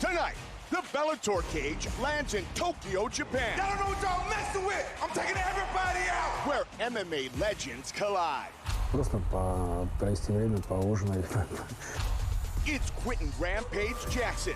Tonight, the Bellator cage lands in Tokyo, Japan. I don't know what y'all messing with. I'm taking everybody out. Where MMA legends collide. Просто провести время, поужинать. It's Quentin Rampage Jackson.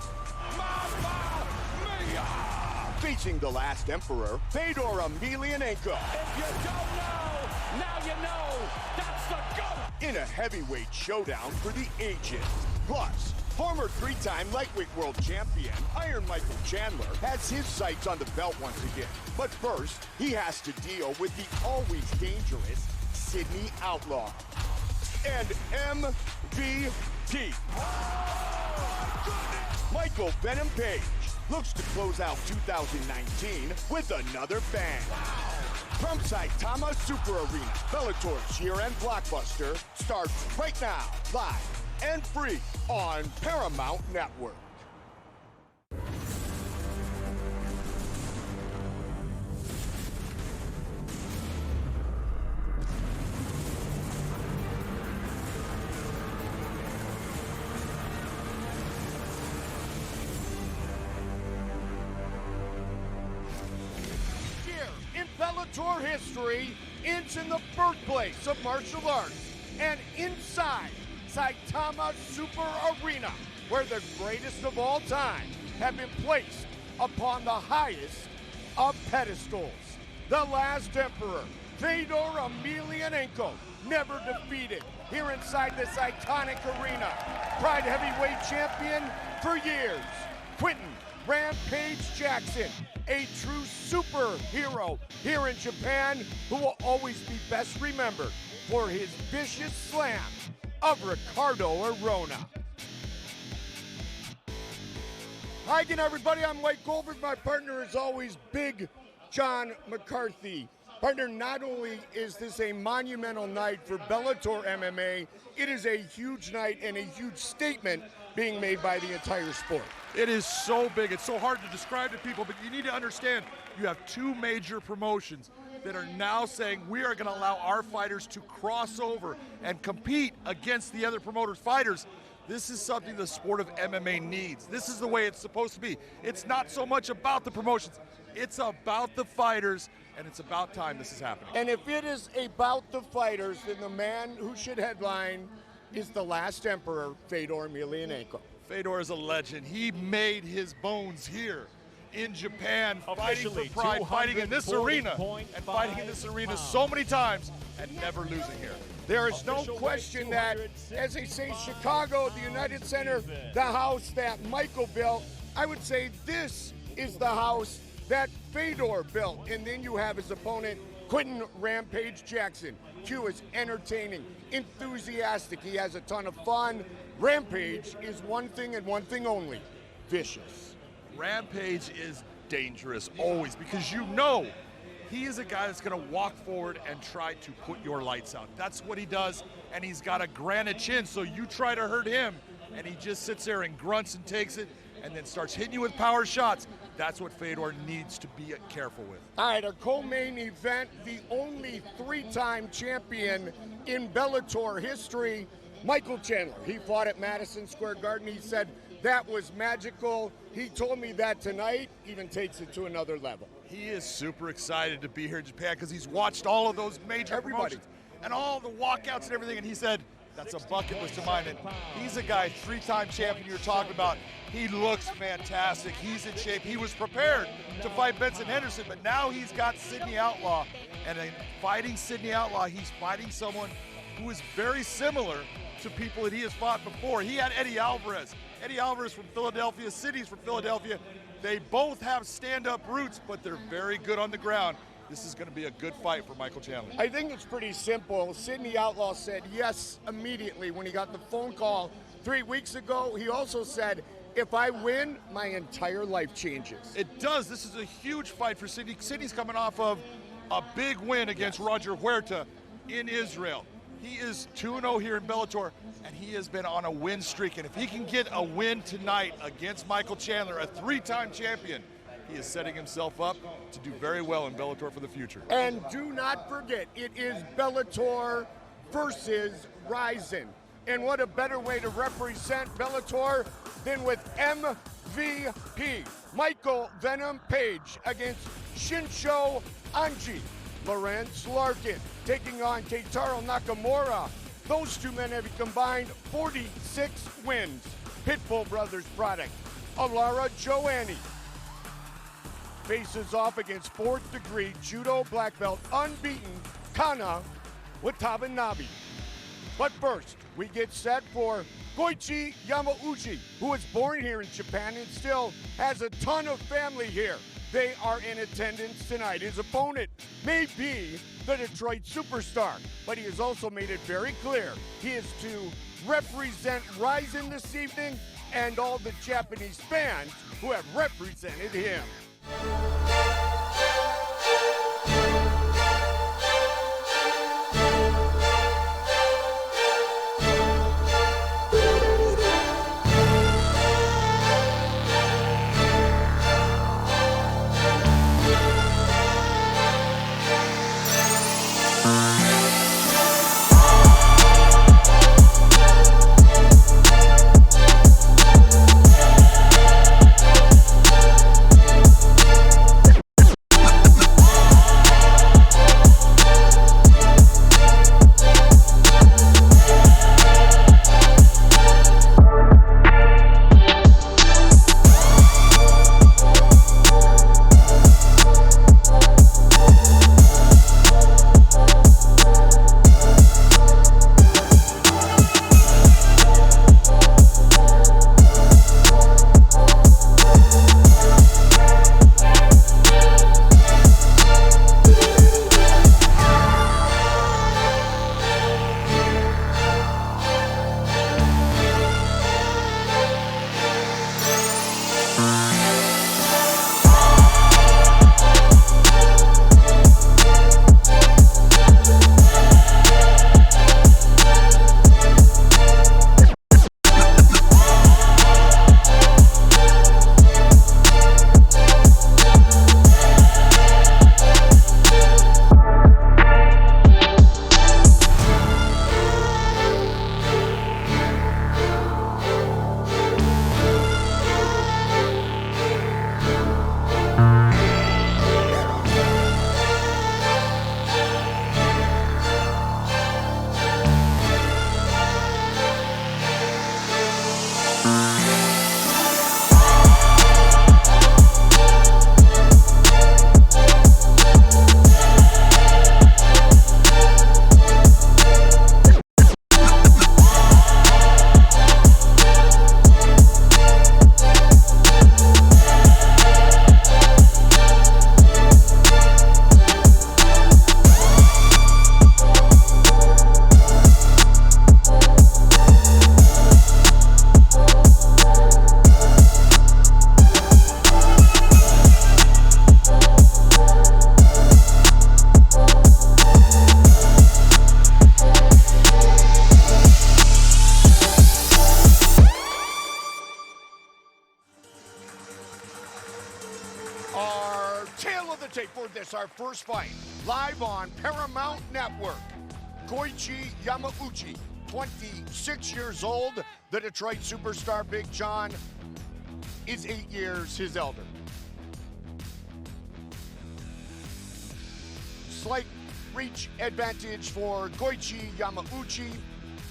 Facing the last emperor, Fedor Emelianenko. If you don't know, now you know. That's the GOAT. In a heavyweight showdown for the ages. Plus, former three-time lightweight world champion Iron Michael Chandler has his sights on the belt once again. But first, he has to deal with the always dangerous Sydney Outlaw and MVP. Michael Venom Page looks to close out 2019 with another bang. From Saitama Super Arena, Bellator's year-end blockbuster starts right now, live and free on Paramount Network. In Bellator history, it's in the birthplace of martial arts and inside Saitama Super Arena, where the greatest of all time have been placed upon the highest of pedestals. The last emperor, Fedor Emelianenko, never defeated here inside this iconic arena. Pride heavyweight champion for years, Quentin Rampage Jackson, a true superhero here in Japan, who will always be best remembered for his vicious slam of Ricardo Arona. Hi again, everybody. I'm White Goldberg. My partner is always Big John McCarthy. Partner, not only is this a monumental night for Bellator MMA, it is a huge night and a huge statement being made by the entire sport. It is so big. It's so hard to describe to people, but you need to understand you have two major promotions that are now saying we are going to allow our fighters to cross over and compete against the other promoters' fighters. This is something the sport of MMA needs. This is the way it's supposed to be. It's not so much about the promotions. It's about the fighters, and it's about time this is happening. And if it is about the fighters, then the man who should headline is the last emperor, Fedor Emelianenko. Fedor is a legend. He made his bones here in Japan, fighting for Officially, pride, fighting in this arena, 240.5 and fighting in this arena so many times and never losing here. There is no question that, as they say, Chicago, the United Center, the house that Michael built, I would say this is the house that Fedor built. And then you have his opponent, Quentin Rampage Jackson. Q is entertaining, enthusiastic. He has a ton of fun. Rampage is one thing and one thing only, vicious. Rampage is dangerous always because you know he is a guy that's going to walk forward and try to put your lights out. That's what he does, and he's got a granite chin, so you try to hurt him, and he just sits there and grunts and takes it and then starts hitting you with power shots. That's what Fedor needs to be careful with. All right, our co-main event, the only three-time champion in Bellator history, Michael Chandler. He fought at Madison Square Garden. He said that was magical. He told me that tonight even takes it to another level. He is super excited to be here in Japan because he's watched all of those major promotions and all the walkouts and everything, and he said, that's a bucket list of mine. And he's a guy, three-time champion you're talking about. He looks fantastic. He's in shape. He was prepared to fight Benson Henderson, but now he's got Sydney Outlaw. And in fighting Sydney Outlaw, he's fighting someone who is very similar to people that he has fought before. He had Eddie Alvarez. Eddie Alvarez from Philadelphia, Sydney's from Philadelphia. They both have stand-up roots, but they're very good on the ground. This is going to be a good fight for Michael Chandler. I think it's pretty simple. Sydney Outlaw said yes immediately when he got the phone call 3 weeks ago. He also said, if I win, my entire life changes. It does. This is a huge fight for Sydney. Sydney's coming off of a big win against Roger Huerta in Israel. He is 2-0 here in Bellator, and he has been on a win streak. And if he can get a win tonight against Michael Chandler, a three-time champion, he is setting himself up to do very well in Bellator for the future. And do not forget, it is Bellator versus Rizin. And what a better way to represent Bellator Then with MVP, Michael Venom Page against Shinsho Anji. Lorenz Larkin taking on K-Taro Nakamura. Those two men have combined 46 wins. Pitbull Brothers product. Ilara Joanne faces off against fourth degree judo black belt unbeaten Kana Watanabe. But first, we get set for Goiti Yamauchi, who was born here in Japan and still has a ton of family here. They are in attendance tonight. His opponent may be the Detroit superstar, but he has also made it very clear he is to represent Ryzen this evening and all the Japanese fans who have represented him. Our first fight, live on Paramount Network. Goiti Yamauchi, 26 years old. The Detroit superstar Big John is 8 years his elder. Slight reach advantage for Goiti Yamauchi.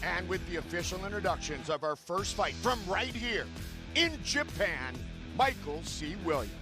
And with the official introductions of our first fight from right here in Japan, Michael C. Williams.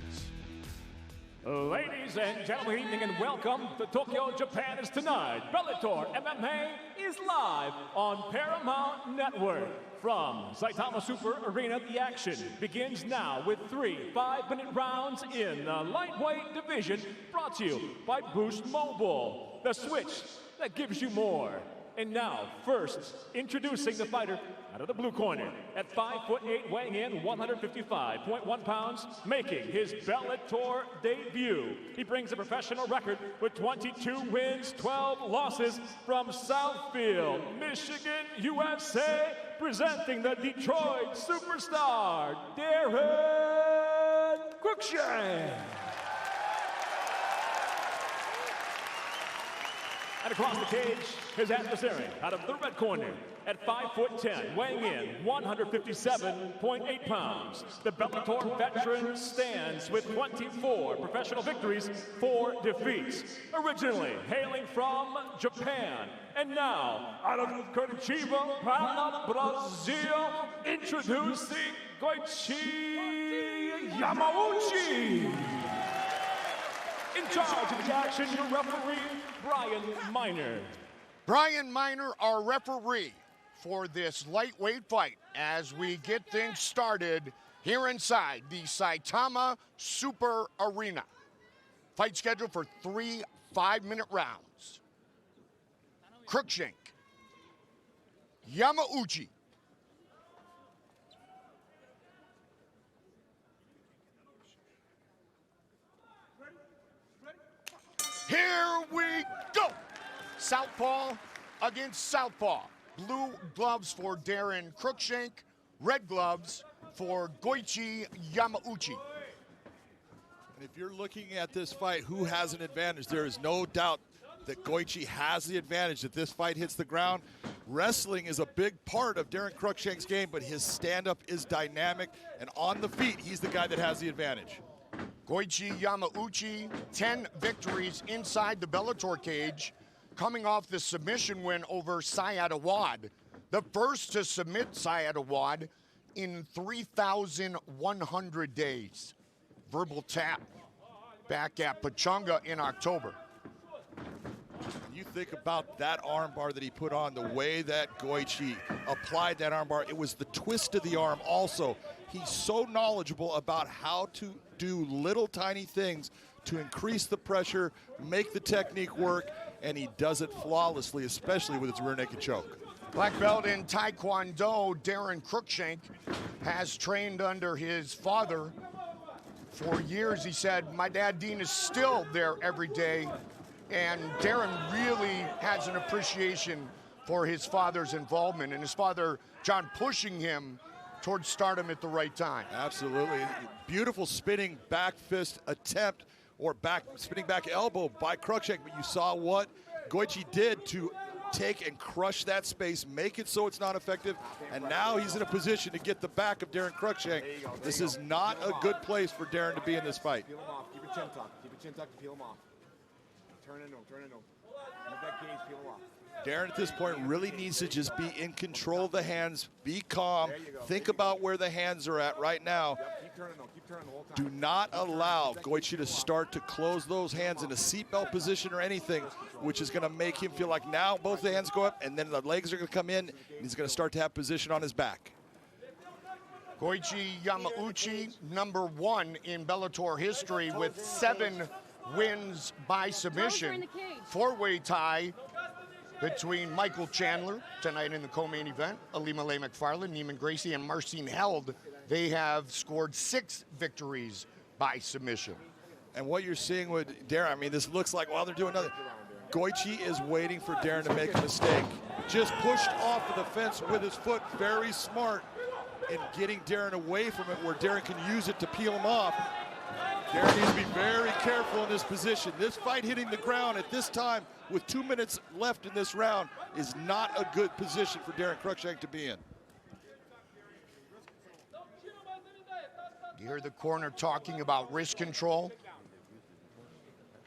Ladies and gentlemen, good evening and welcome to Tokyo, Japan is tonight. Bellator MMA is live on Paramount Network. From Saitama Super Arena, the action begins now with 3 5-minute rounds in the lightweight division, brought to you by Boost Mobile, the switch that gives you more. And now, first, introducing the fighter out of the blue corner, at 5'8", weighing in 155.1 pounds, making his Bellator debut. He brings a professional record with 22 wins, 12 losses from Southfield, Michigan, USA, presenting the Detroit superstar, Daron Cruickshank. And across the cage, his adversary out of the red corner at 5'10", weighing in 157.8 pounds. The Bellator veteran stands with 24 professional victories, 4 defeats. Originally hailing from Japan, and now out of Curitiba, Paraná, Brazil, introducing Goiti Yamauchi. In charge of the action, your referee, Brian Miner. Brian Miner, our referee for this lightweight fight as we get things started here inside the Saitama Super Arena. Fight scheduled for 3 5-minute rounds. Cruickshank, Yamauchi, here we go. Southpaw against southpaw. Blue gloves for Daron Cruickshank, red gloves for Goiti Yamauchi. And if you're looking at this fight, who has an advantage? There is no doubt that Goiti has the advantage that this fight hits the ground. Wrestling is a big part of Daron Cruickshank's game, but his stand-up is dynamic, and on the feet, he's the guy that has the advantage. Goiti Yamauchi, 10 victories inside the Bellator cage, coming off the submission win over Syed Awad, the first to submit Syed Awad in 3,100 days. Verbal tap back at Pachanga in October. You think about that armbar that he put on, the way that Goiti applied that armbar, it was the twist of the arm also. He's so knowledgeable about how to do little tiny things to increase the pressure, make the technique work, and he does it flawlessly, especially with his rear naked choke. Black belt in Taekwondo, Daron Cruickshank has trained under his father for years. He said, my dad Dean is still there every day, and Daron really has an appreciation for his father's involvement and his father, John, pushing him towards stardom at the right time. Absolutely. Beautiful spinning back fist attempt, or spinning back elbow by Cruickshank, but you saw what Goiti did to take and crush that space, make it so it's not effective, and now he's in a position to get the back of Daron Cruickshank. This is not a good place for Daron to be in this fight. Peel him off. Keep your chin tucked. Keep your chin tucked to peel him off. Turn it on. Turn it on. Let that cage peel him off. Darren at this point really needs to just be in control of the hands, be calm, think about where the hands are at right now. Yep, keep turning on. Keep turning the whole time. Do not allow Goiti to start to close those hands in a seatbelt position or anything, which is going to make him feel like now both the hands go up and then the legs are going to come in and he's going to start to have position on his back. Goiti Yamauchi, #1 in Bellator history with 7 wins by submission. 4-way tie between Michael Chandler tonight in the co-main event, Alima Leigh McFarland, Neiman Gracie, and Marcin Held. They have scored 6 victories by submission. And what you're seeing with Daron, I mean, this looks like, well, they're doing another. Goiti is waiting for Daron to make a mistake. Just pushed off of the fence with his foot, very smart in getting Daron away from it where Daron can use it to peel him off. Daron needs to be very careful in this position. This fight hitting the ground at this time with 2 minutes left in this round is not a good position for Daron Cruickshank to be in. You hear the corner talking about wrist control.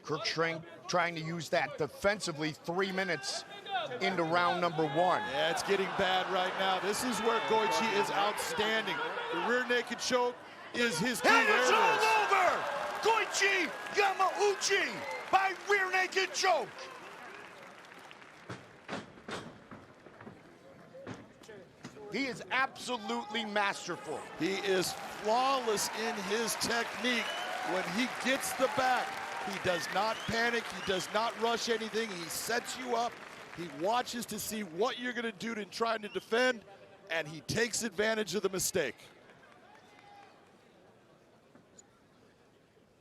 Cruickshank trying to use that defensively 3 minutes into round #1. Yeah, it's getting bad right now. This is where Goiti is outstanding. The rear naked choke is his key. And it's all over! Goiti Yamauchi by rear naked choke. He is absolutely masterful. He is flawless in his technique. When he gets the back, he does not panic, he does not rush anything, he sets you up, he watches to see what you're gonna do to try to defend, and he takes advantage of the mistake.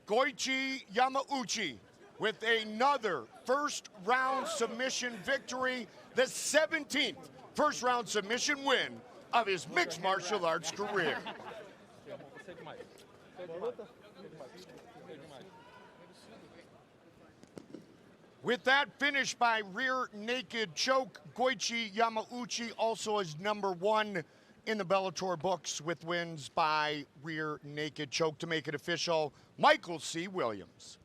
Goiti Yamauchi with another first-round submission victory, the 17th first-round submission win of his mixed martial arts career. With that finish by rear naked choke, Goiti Yamauchi also is #1 in the Bellator books with wins by rear naked choke. To make it official, Michael C. Williams.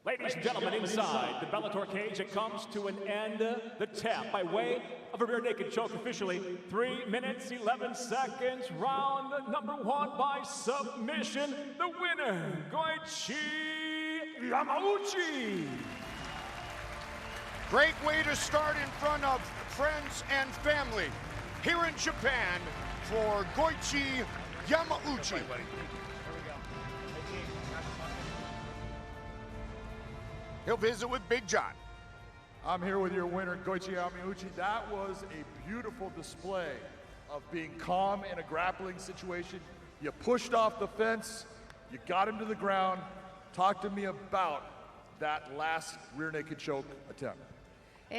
Ladies and gentlemen, inside the Bellator cage, it comes to an end. The tap by way of a rear naked choke officially. 3 minutes, 11 seconds. Round #1 by submission. The winner, Goiti Yamauchi. Great way to start in front of friends and family here in Japan for Goiti Yamauchi. He'll visit with Big John. I'm here with your winner, Goiti Yamauchi. That was a beautiful display of being calm in a grappling situation. You pushed off the fence, you got him to the ground. Talk to me about that last rear naked choke attempt.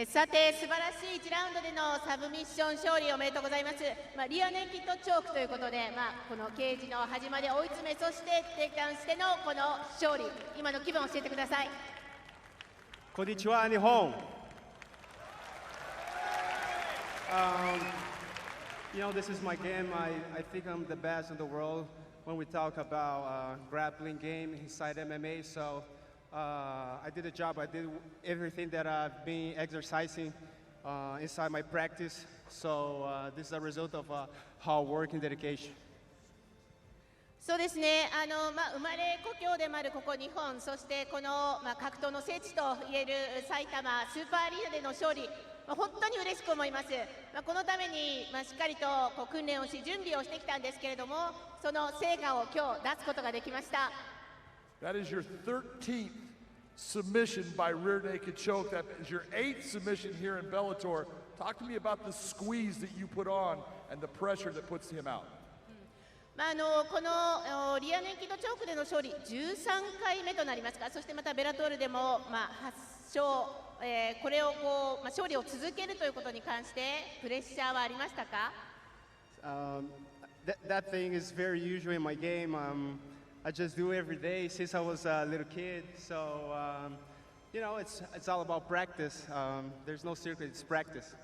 さて素晴らしい1ラウンドでのサブミッション勝利おめでとうございます。リアネイキッドチョークということで、このケージの端まで追い詰め、そしてテイクダウンしてのこの勝利、今の気分を教えてください。こんにちは、日本。You know, this is my game. I think I'm the best in the world when we talk about grappling game inside MMA. So I did a job. I did everything that I've been exercising inside my practice. So this is a result of hard work and dedication. そうですね、生まれ故郷でもあるここ日本、そしてこの、格闘の聖地といえる埼玉スーパーアリーナでの勝利、本当に嬉しく思います。このために、しっかりと訓練をし準備をしてきたんですけれども、その成果を今日出すことができました。That is your 13th submission by rear naked choke. That is your 8th submission here in Bellator. Talk to me about the squeeze that you put on and the pressure that puts him out. このリアネイキッドチョークでの勝利13回目となりますが、そしてまたベラトールでも8勝、これを勝利を続けるということに関してプレッシャーはありましたか？ That thing is very usual in my game. I just do it every day since I was a little kid. So you know, it's all about practice. There's no secret, it's practice.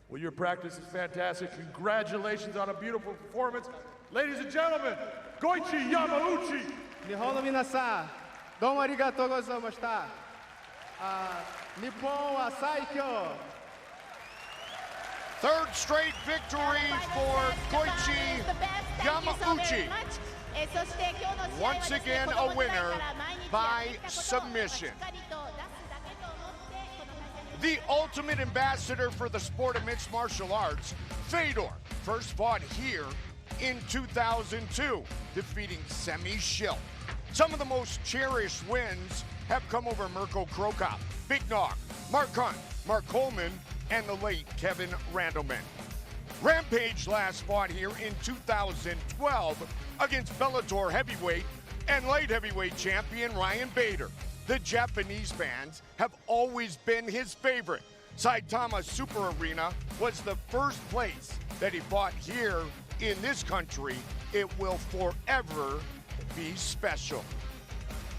Well, your practice is fantastic. Congratulations on a beautiful performance. Ladies and gentlemen, Goiti Yamauchi. 日本の皆さん、どうもありがとうございました。日本は最強。Third straight victory for Goiti Yamauchi. Once again a winner by submission. The ultimate ambassador for the sport of mixed martial arts, Fedor, first fought here in 2002, defeating Semi Schill. Some of the most cherished wins have come over Mirko Krokop, Big Nog, Mark Hunt, Mark Coleman, and the late Kevin Randleman. Rampage last fought here in 2012 against Bellator heavyweight and light heavyweight champion Ryan Bader. The Japanese fans have always been his favorite. Saitama Super Arena was the first place that he fought here in this country. It will forever be special.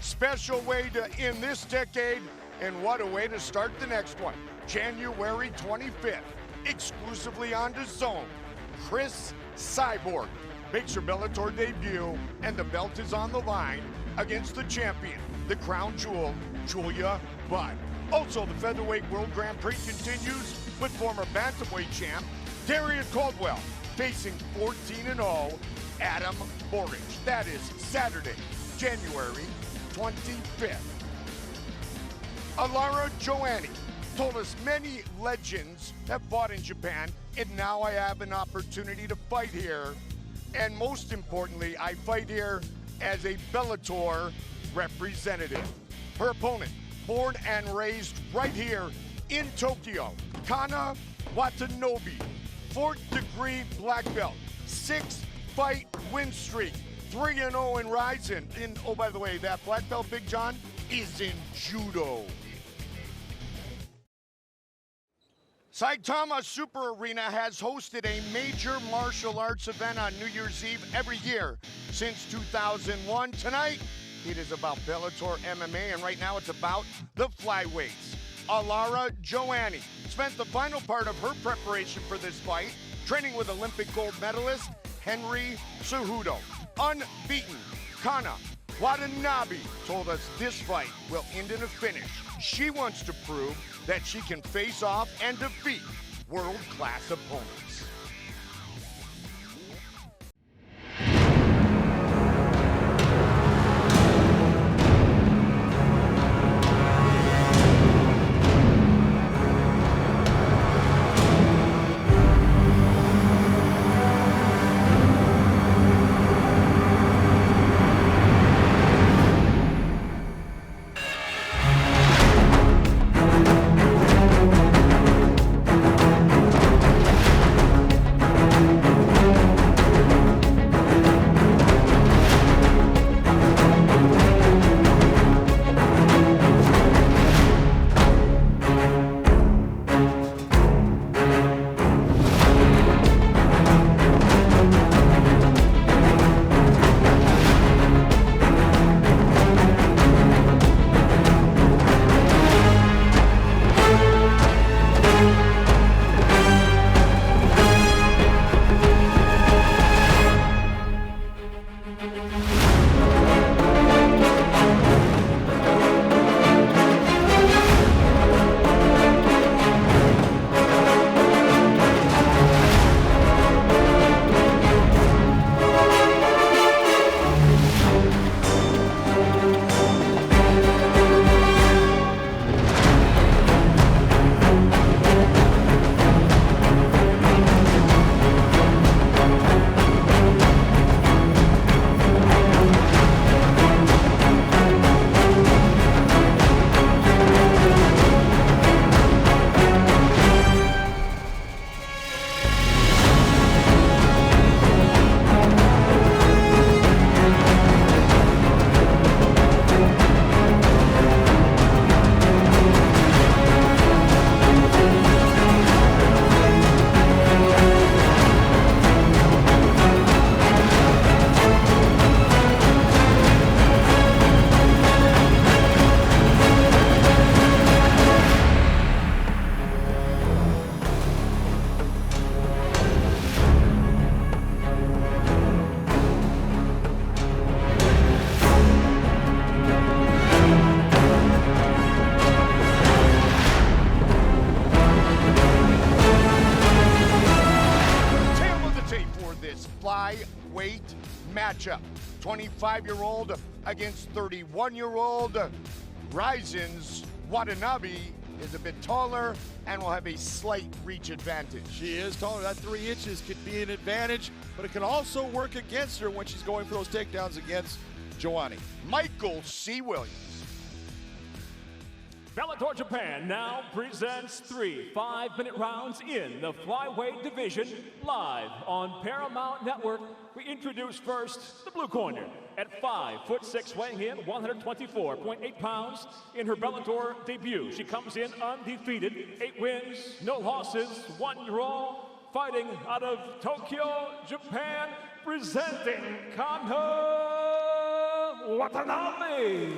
Special way to end this decade, and what a way to start the next one. January 25th, exclusively on DAZN. Chris Cyborg makes her Bellator debut, and the belt is on the line against the champion, the crown jewel, Julia Budd. Also, the Featherweight World Grand Prix continues with former Bantamweight champ Darius Caldwell facing 14-0 Adam Boric. That is Saturday, January 25th. Ilara Joanne told us many legends have fought in Japan, and now I have an opportunity to fight here. And most importantly, I fight here as a Bellator representative. Her opponent, born and raised right here in Tokyo, Kana Watanabe, 4th degree black belt, 6-fight win streak, 3-0 in Ryzen. And oh, by the way, that black belt, Big John, is in judo. Saitama Super Arena has hosted a major martial arts event on New Year's Eve every year since 2001. Tonight, it is about Bellator MMA, and right now it's about the flyweights. Ilara Joanne spent the final part of her preparation for this fight training with Olympic gold medalist Henry Cejudo. Unbeaten, Kana Watanabe told us this fight will end in a finish. She wants to prove that she can face off and defeat world-class opponents. Flyweight matchup. 25-year-old against 31-year-old. Risen's Watanabe is a bit taller and will have a slight reach advantage. She is taller. That 3 inches could be an advantage, but it can also work against her when she's going for those takedowns against Joanne. Michael C. Williams. Bellator Japan now presents 3 5-minute rounds in the flyweight division live on Paramount Network. We introduce first the blue corner at 5'6", weighing in 124.8 pounds. In her Bellator debut, she comes in undefeated, 8 wins, no losses, 1 draw, fighting out of Tokyo, Japan, presenting Kana Watanabe.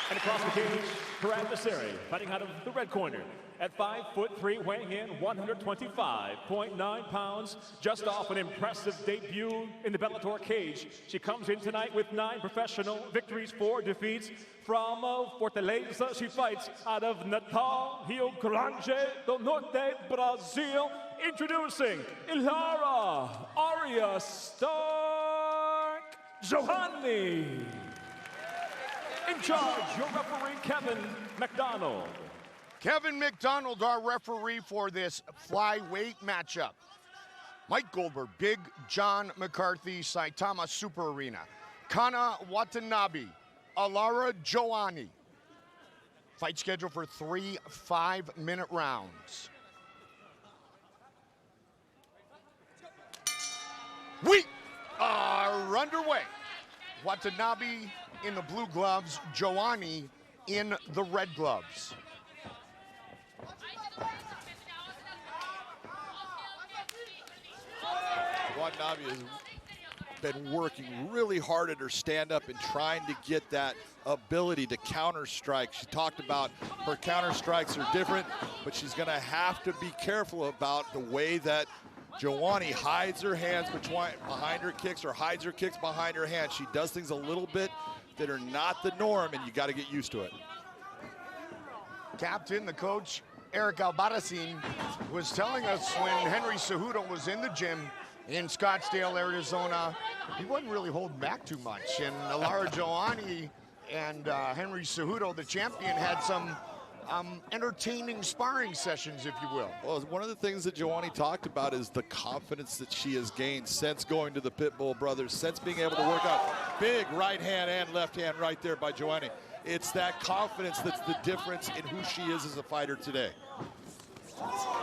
And across the cage, her adversary, fighting out of the red corner at 5'3", weighing in 125.9 pounds, just off an impressive debut in the Bellator cage. She comes in tonight with 9 professional victories, 4 defeats. From Fortaleza, she fights out of Natal, Rio Grande do Norte, Brazil. Introducing Ilara, Arya Stark, Joanne. In charge, your referee, Kevin McDonald. Kevin McDonald, our referee for this flyweight matchup. Mike Goldberg, Big John McCarthy, Saitama Super Arena. Kana Watanabe, Ilara Joanne. Fight scheduled for 3 5-minute rounds. We are underway. Watanabe in the blue gloves, Joanne in the red gloves. Watanabe is been working really hard at her stand-up and trying to get that ability to counter-strike. She talked about her counter-strikes are different, but she's going to have to be careful about the way that Joanne hides her hands behind her kicks or hides her kicks behind her hands. She does things a little bit that are not the norm, and you got to get used to it. Captain, the coach, Eric Albarracin, was telling us when Henry Cejudo was in the gym in Scottsdale, Arizona, he wasn't really holding back too much. And Ilara Joanne and Henry Cejudo, the champion, had some entertaining sparring sessions, if you will. Well, one of the things that Joanne talked about is the confidence that she has gained since going to the Pitbull Brothers, since being able to work out. Big right hand and left hand right there by Joanne. It's that confidence that's the difference in who she is as a fighter today.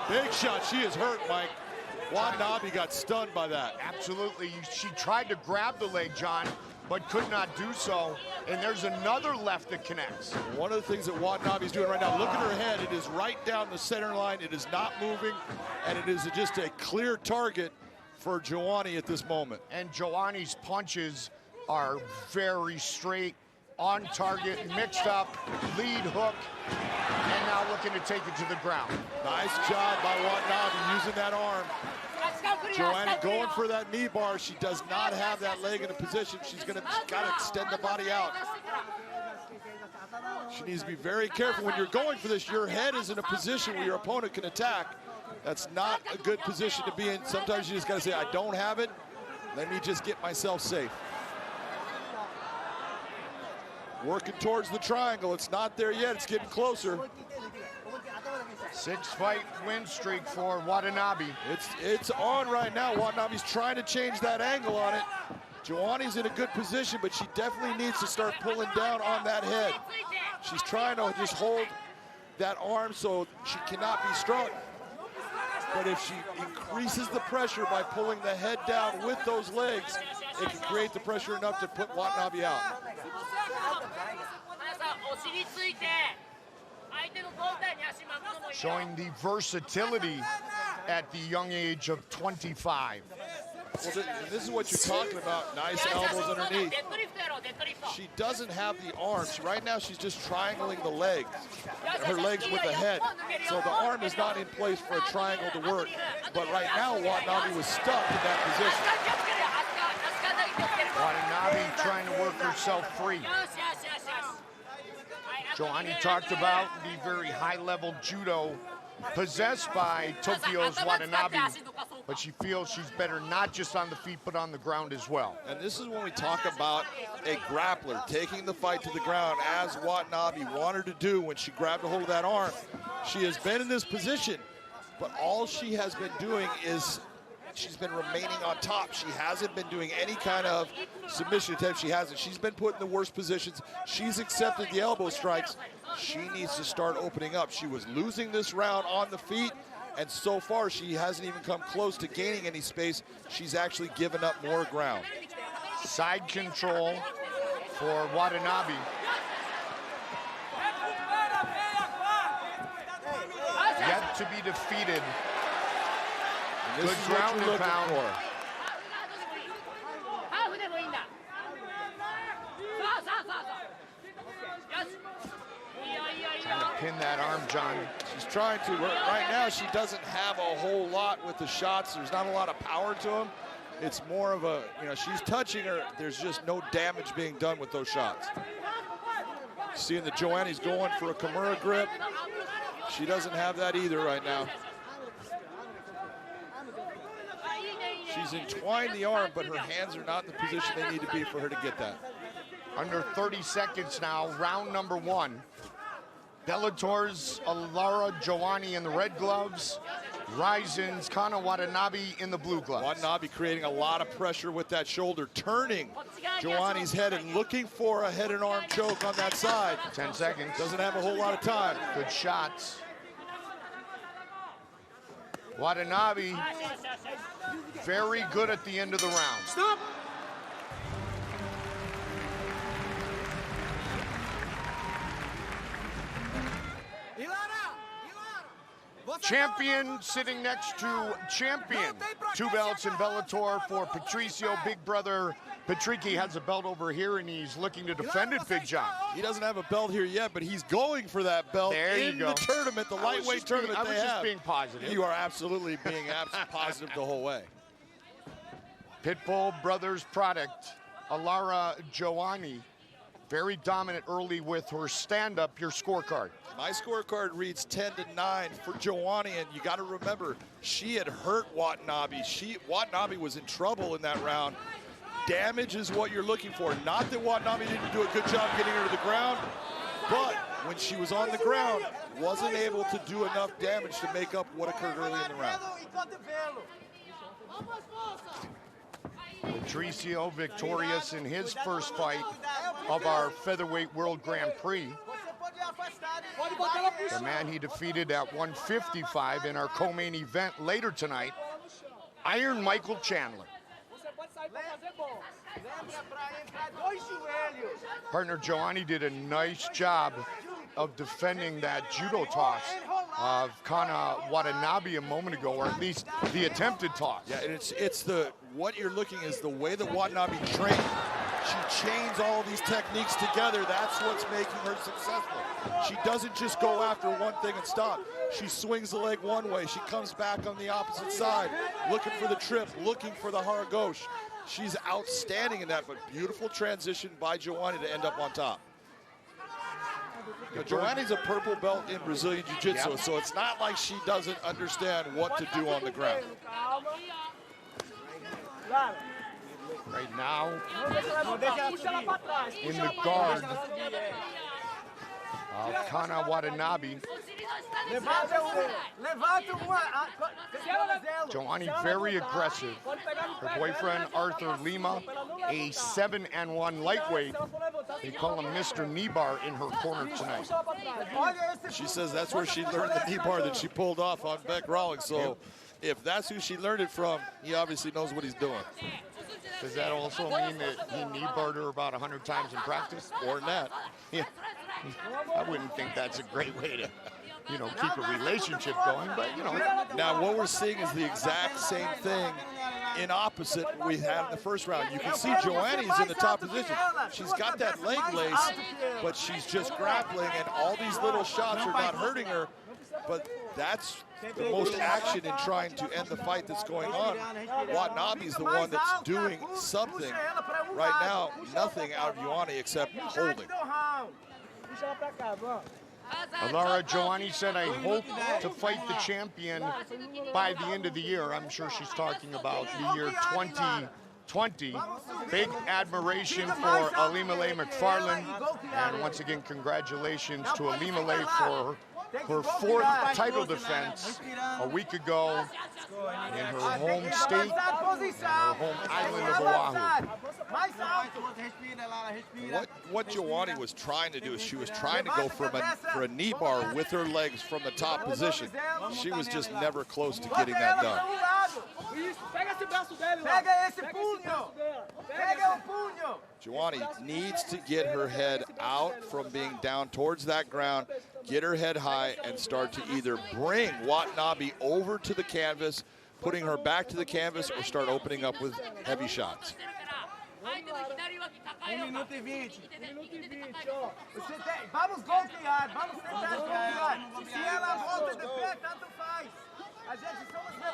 Big shot, she is hurt, Mike. Watanabe got stunned by that. Absolutely, she tried to grab the leg, John, but could not do so. And there's another left that connects. One of the things that Watanabe's doing right now, look at her head. It is right down the center line. It is not moving, and it is just a clear target for Joanne at this moment. And Joanne's punches are very straight, on target, mixed up, lead hook, and now looking to take it to the ground. Nice job by Watanabe using that arm. Joanne going for that knee bar. She does not have that leg in a position. She's got to extend the body out. She needs to be very careful. When you're going for this, your head is in a position where your opponent can attack. That's not a good position to be in. Sometimes you just got to say, I don't have it. Let me just get myself safe. Working towards the triangle. It's not there yet. It's getting closer. 6-fight win streak for Watanabe. It's on right now. Watanabe's trying to change that angle on it. Joanne's in a good position, but she definitely needs to start pulling down on that head. She's trying to just hold that arm so she cannot be strong. But if she increases the pressure by pulling the head down with those legs, it can create the pressure enough to put Watanabe out. Showing the versatility at the young age of 25. Well, this is what you're talking about. Nice elbows underneath. She doesn't have the arms. Right now, she's just triangling the legs, her legs with the head. So the arm is not in place for a triangle to work. But right now, Watanabe was stuck in that position. Watanabe trying to work herself free. Joanne talked about the very high-level judo possessed by Tokyo's Watanabe, but she feels she's better not just on the feet, but on the ground as well. And this is when we talk about a grappler taking the fight to the ground, as Watanabe wanted to do when she grabbed a hold of that arm. She has been in this position, but all she has been doing is she's been remaining on top. She hasn't been doing any kind of submission attempt. She hasn't. She's been put in the worst positions. She's accepted the elbow strikes. She needs to start opening up. She was losing this round on the feet, and so far she hasn't even come close to gaining any space. She's actually given up more ground. Side control for Watanabe. Yet to be defeated. Good ground and pound. Trying to pin that arm, John. She's trying to. Right now, she doesn't have a whole lot with the shots. There's not a lot of power to them. It's more of a, she's touching her. There's just no damage being done with those shots. Seeing that Joanne's going for a Kimura grip. She doesn't have that either right now. She's entwined the arm, but her hands are not in the position they need to be for her to get that. Under 30 seconds now, round number 1. Bellator's Ilara Joanne in the red gloves. Rizin's Kana Watanabe in the blue gloves. Watanabe creating a lot of pressure with that shoulder, turning Joanne's head and looking for a head and arm choke on that side. 10 seconds. Doesn't have a whole lot of time. Good shots. Watanabe, very good at the end of the round. Stop! Champion sitting next to champion. 2 belts in Bellator for Patricio. Big brother Patricky has a belt over here, and he's looking to defend it, Big John. He doesn't have a belt here yet, but he's going for that belt in the tournament, the lightweight tournament they have. I was just being positive. You are absolutely being positive the whole way. Pitbull Brothers product, Ilara Joanne, very dominant early with her stand-up. Your scorecard. My scorecard reads 10-9 for Joanne, and you got to remember, she had hurt Watanabe. Watanabe was in trouble in that round. Damage is what you're looking for. Not that Watanabe didn't do a good job getting her to the ground, but when she was on the ground, wasn't able to do enough damage to make up what occurred early in the round. Patricio victorious in his first fight of our Featherweight World Grand Prix. The man he defeated at 155 in our co-main event later tonight, Iron Michael Chandler. Partner Joanne did a nice job of defending that judo toss of Kana Watanabe a moment ago, or at least the attempted toss. Yeah, and it's what you're looking is the way that Watanabe trained. She chains all these techniques together. That's what's making her successful. She doesn't just go after one thing and stop. She swings the leg one way. She comes back on the opposite side, looking for the trip, looking for the haragosh. She's outstanding in that, but beautiful transition by Joanne to end up on top. Joanne's a purple belt in Brazilian Jiu-Jitsu, so it's not like she doesn't understand what to do on the ground. Right now, in the guard of Kana Watanabe. Joanne very aggressive. Her boyfriend Arthur Lima, a 7-1 lightweight. They call him Mr. Knee Bar in her corner tonight. She says that's where she learned the knee bar that she pulled off on Beck Rawlings. So if that's who she learned it from, he obviously knows what he's doing. Does that also mean that he knee-barred her about 100 times in practice? More than that. Yeah. I wouldn't think that's a great way to, keep a relationship going, but, Now, what we're seeing is the exact same thing in opposite we had in the first round. You can see Joanne's in the top position. She's got that leg lace, but she's just grappling, and all these little shots are not hurting her, but that's the most action in trying to end the fight that's going on. Watanabe's the one that's doing something. Right now, nothing out of Joanne except holding. Ilara Joanne said, I hope to fight the champion by the end of the year. I'm sure she's talking about the year 2020. Big admiration for Alimale McFarland. And once again, congratulations to Alimale for her fourth title defense a week ago in her home state, her home island of Oahu. What Joanne was trying to do is she was trying to go for a knee bar with her legs from the top position. She was just never close to getting that done. Joanne needs to get her head out from being down towards that ground, get her head high, and start to either bring Watanabe over to the canvas, putting her back to the canvas, or start opening up with heavy shots.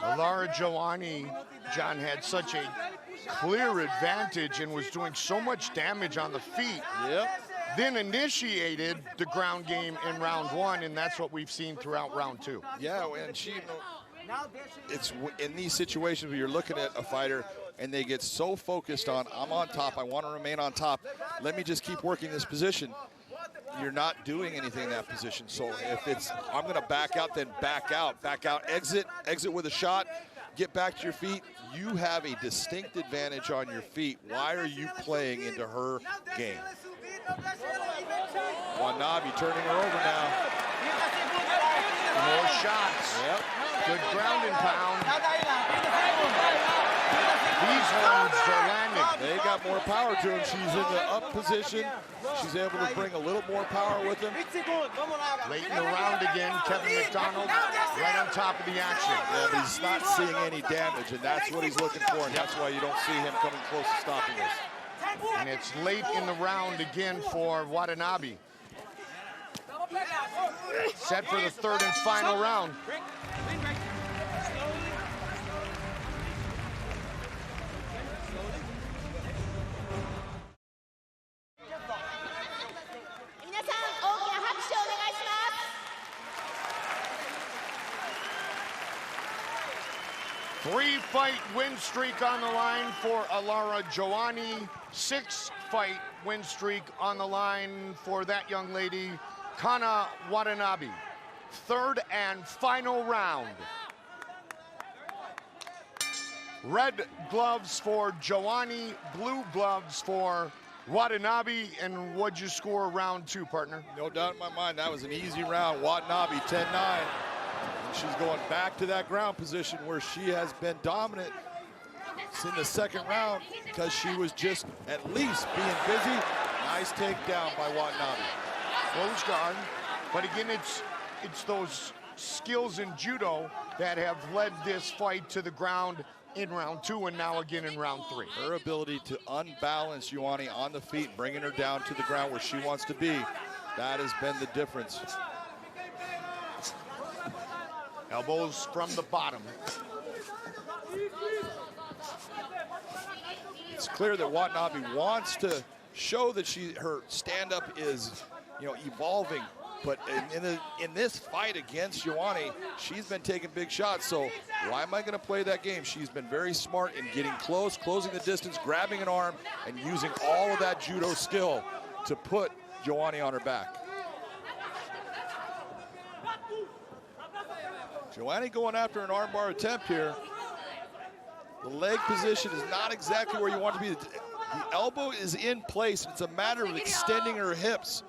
Ilara Joanne, John, had such a clear advantage and was doing so much damage on the feet. Yep. Then initiated the ground game in round one, and that's what we've seen throughout round two. Yeah, and she, it's in these situations where you're looking at a fighter and they get so focused on, I'm on top, I want to remain on top, let me just keep working this position. You're not doing anything in that position. So if it's, I'm going to back out, then back out, exit with a shot, get back to your feet. You have a distinct advantage on your feet. Why are you playing into her game? Watanabe turning her over now. More shots. Yep. Good ground and pound. These horns are landing. They got more power to him. She's in the up position. She's able to bring a little more power with him. Late in the round again, Kevin McDonald right on top of the action. Yeah, but he's not seeing any damage, and that's what he's looking for, and that's why you don't see him coming close to stopping this. And it's late in the round again for Watanabe. Set for the third and final round. Three-fight win streak on the line for Ilara Joanne. 6-fight win streak on the line for that young lady, Kana Watanabe. Third and final round. Red gloves for Joanne, blue gloves for Watanabe. And what'd you score round 2, partner? No doubt in my mind, that was an easy round. Watanabe 10-9. And she's going back to that ground position where she has been dominant in the second round because she was just at least being busy. Nice takedown by Watanabe. Close guard, but again, it's those skills in judo that have led this fight to the ground in round 2 and now again in round 3. Her ability to unbalance Joanne on the feet, bringing her down to the ground where she wants to be, that has been the difference. Elbows from the bottom. It's clear that Watanabe wants to show that her stand-up is, evolving. But in this fight against Joanne, she's been taking big shots. So why am I going to play that game? She's been very smart in getting close, closing the distance, grabbing an arm, and using all of that judo skill to put Joanne on her back. Joanne going after an armbar attempt here. The leg position is not exactly where you want to be. The elbow is in place. It's a matter of extending her hips.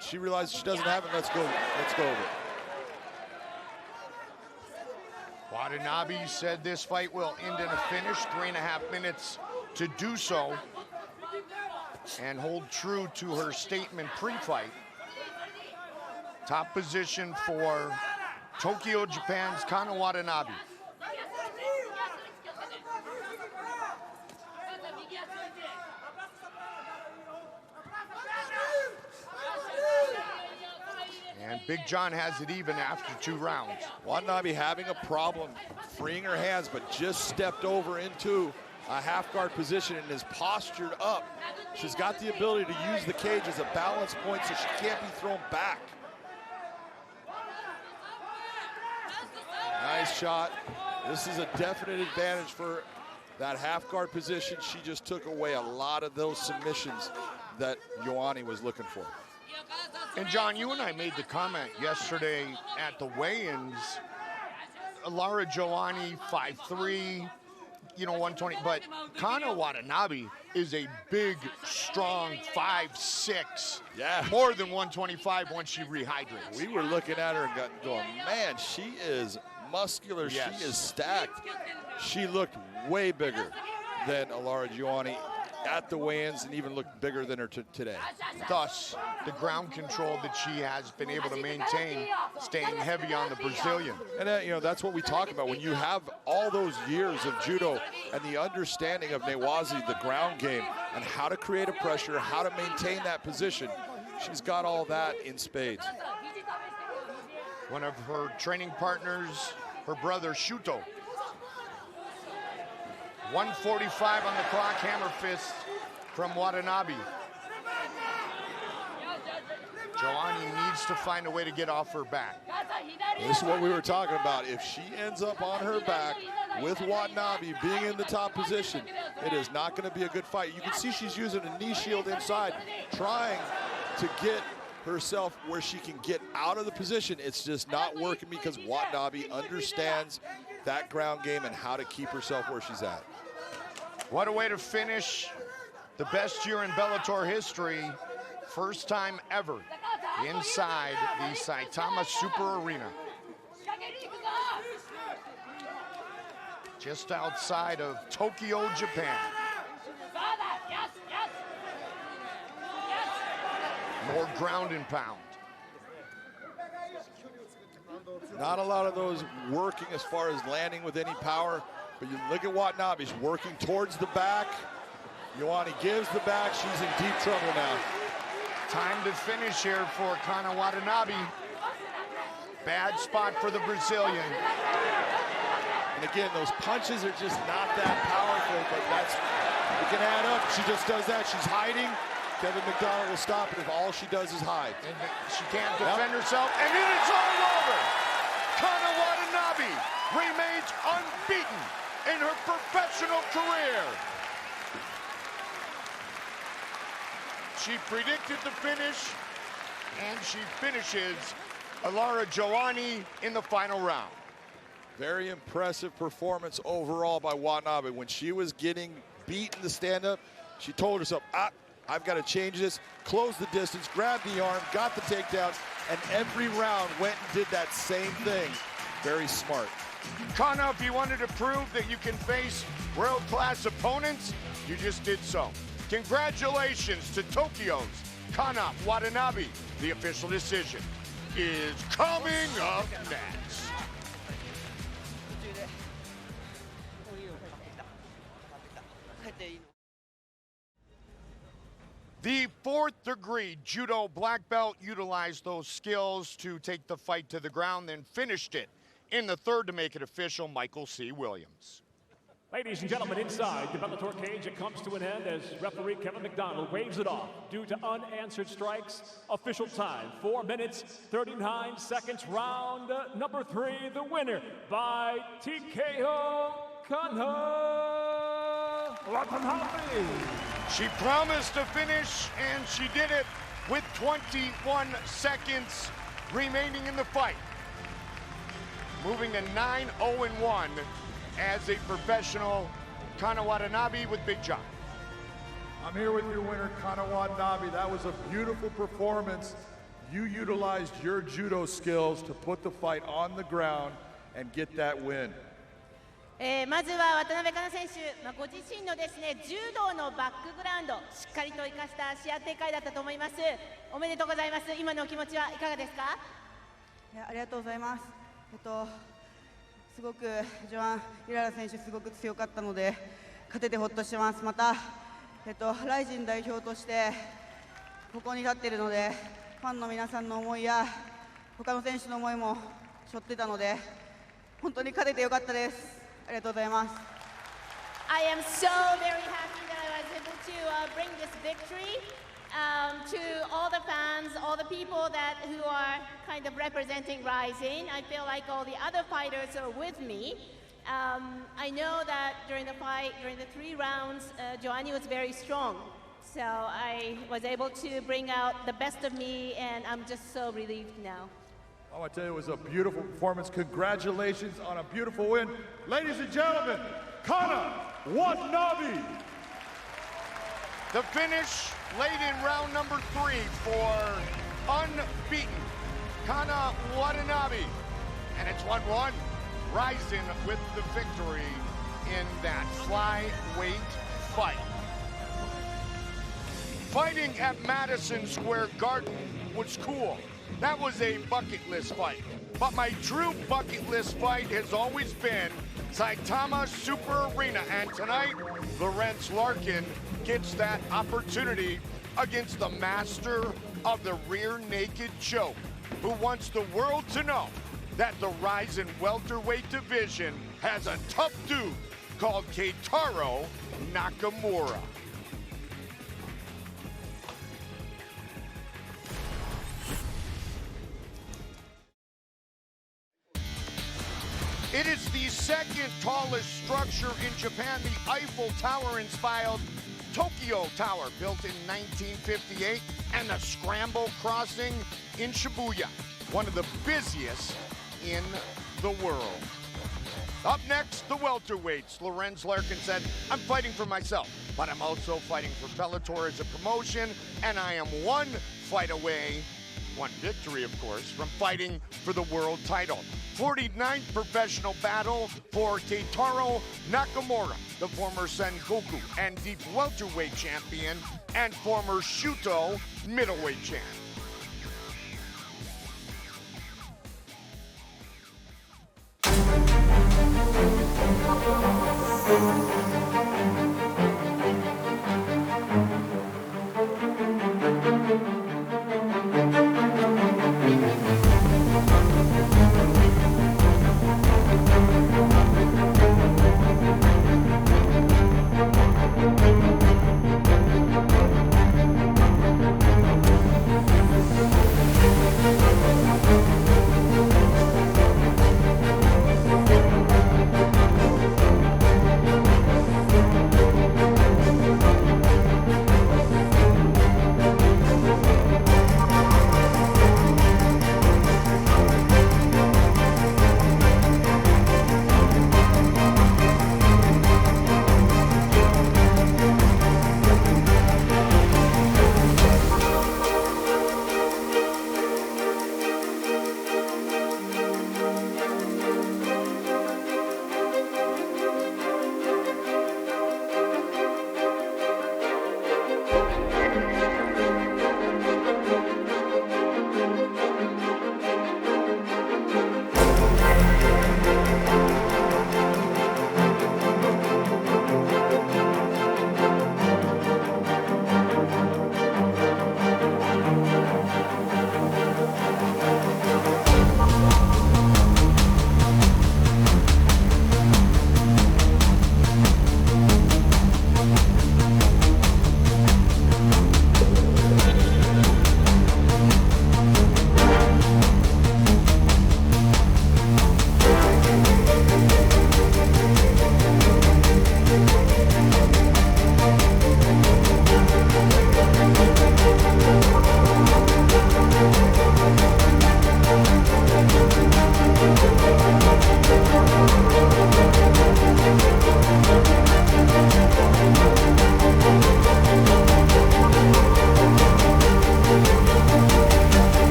She realizes she doesn't have it. Let's go over it. Watanabe said this fight will end in a finish. 3.5 minutes to do so and hold true to her statement pre-fight. Top position for Tokyo, Japan's Kana Watanabe. And Big John has it even after 2 rounds. Watanabe having a problem freeing her hands, but just stepped over into a half guard position and is postured up. She's got the ability to use the cage as a balance point so she can't be thrown back. Nice shot. This is a definite advantage for that half guard position. She just took away a lot of those submissions that Joanne was looking for. And John, you and I made the comment yesterday at the weigh-ins. Ilara Joanne, 5'3", 120, but Kana Watanabe is a big, strong 5'6". Yeah. More than 125 once she rehydrates. We were looking at her and going, man, she is muscular, yes. She is stacked. She looked way bigger than Ilara Joanne at the weigh-ins and even looked bigger than her today. Thus, the ground control that she has been able to maintain, staying heavy on the Brazilian. And that's what we talk about. When you have all those years of judo and the understanding of Newazi, the ground game, and how to create a pressure, how to maintain that position, she's got all that in spades. One of her training partners, her brother Shuto. 1:45 on the clock, hammer fist from Watanabe. Joanne needs to find a way to get off her back. This is what we were talking about. If she ends up on her back with Watanabe being in the top position, it is not going to be a good fight. You can see she's using a knee shield inside, trying to get herself where she can get out of the position. It's just not working because Watanabe understands that ground game and how to keep herself where she's at. What a way to finish the best year in Bellator history. First time ever inside the Saitama Super Arena. just outside of Tokyo, Japan. More ground and pound. Not a lot of those working as far as landing with any power, but you look at Watanabe, he's working towards the back. Joanne gives the back, she's in deep trouble now. Time to finish here for Kana Watanabe. Bad spot for the Brazilian. And again, those punches are just not that powerful, but it can add up. She just does that, she's hiding. Kevin McDonald will stop it if all she does is hide. And she can't defend herself, and it is all over. Kana Watanabe remains unbeaten in her professional career. She predicted the finish, and she finishes Ilara Joanne in the final round. Very impressive performance overall by Watanabe. When she was getting beaten to stand up, she told herself, I've got to change this, close the distance, grab the arm, got the takedowns, and every round went and did that same thing. Very smart. Kana, if you wanted to prove that you can face world-class opponents, you just did so. Congratulations to Tokyo's Kana Watanabe. The official decision is coming up next. The fourth-degree judo black belt utilized those skills to take the fight to the ground, then finished it in the third to make it official, Michael C. Williams. Ladies and gentlemen, inside the Bellator cage, it comes to an end as referee Kevin McDonald waves it off due to unanswered strikes. Official time, 4 minutes, 39 seconds. Round number 3, the winner by TKO, Kana Watanabe. She promised to finish, and she did it with 21 seconds remaining in the fight. Moving to 9-0-1 as a professional, Kana Watanabe with Big John. I'm here with your winner, Kana Watanabe. That was a beautiful performance. You utilized your judo skills to put the fight on the ground and get that win. まずは渡辺香奈選手、ご自身のですね、柔道のバックグラウンド、しっかりと生かした試合展開だったと思います。おめでとうございます。今のお気持ちはいかがですか？ありがとうございます。すごくジョアン・イララ選手すごく強かったので勝ててほっとしてます。また、ライジン代表としてここに立っているのでファンの皆さんの思いや他の選手の思いも背負ってたので本当に勝ててよかったです。ありがとうございます。I am so very happy that I was able to bring this victory to all the fans, all the people who are kind of representing Rising. I feel like all the other fighters are with me. I know that during the fight, during the 3 rounds, Joanne was very strong. So I was able to bring out the best of me, and I'm just so relieved now. I want to tell you, it was a beautiful performance. Congratulations on a beautiful win. Ladies and gentlemen, Kana Watanabe. The finish late in round number 3 for unbeaten Kana Watanabe. And it's 1-1, Rising with the victory in that flyweight fight. Fighting at Madison Square Garden was cool. That was a bucket list fight. But my true bucket list fight has always been Saitama Super Arena. And tonight, Lorenz Larkin gets that opportunity against the master of the rear naked choke, who wants the world to know that the Rising welterweight division has a tough dude called K-Taro Nakamura. It is the second tallest structure in Japan, the Eiffel Tower-inspired Tokyo Tower, built in 1958, and the Scramble Crossing in Shibuya, one of the busiest in the world. Up next, the welterweights. Lorenz Larkin said, I'm fighting for myself, but I'm also fighting for Bellator as a promotion, and I am one fight away One victory, of course, from fighting for the world title. 49th professional battle for K-Taro Nakamura, the former Sengoku and deep welterweight champion and former Shuto middleweight champ.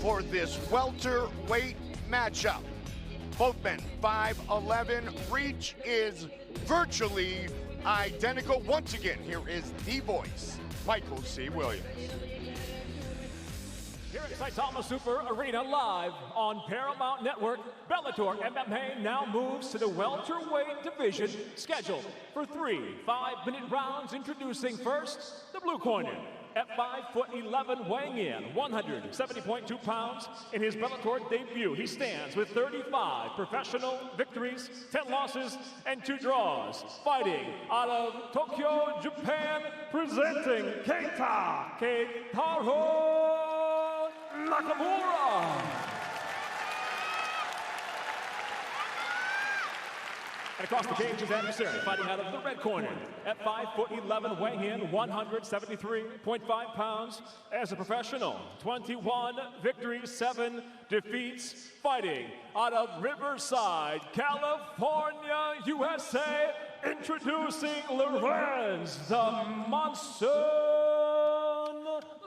For this welterweight matchup. Both men 5'11", reach is virtually identical. Once again, here is the voice, Michael C. Williams. Here at Saitama Super Arena live on Paramount Network, Bellator MMA now moves to the welterweight division, scheduled for 3 5-minute rounds. Introducing first, the blue corner. At 5'11", weighing in 170.2 pounds. In his Bellator debut, he stands with 35 professional victories, 10 losses, and 2 draws. Fighting out of Tokyo, Japan, presenting K-Taro Nakamura. And across the cage, his adversary, fighting out of the red corner. At 5'11", weighing in 173.5 pounds. As a professional, 21 victories, 7 defeats. Fighting out of Riverside, California, USA. Introducing Lorenz, the Monsoon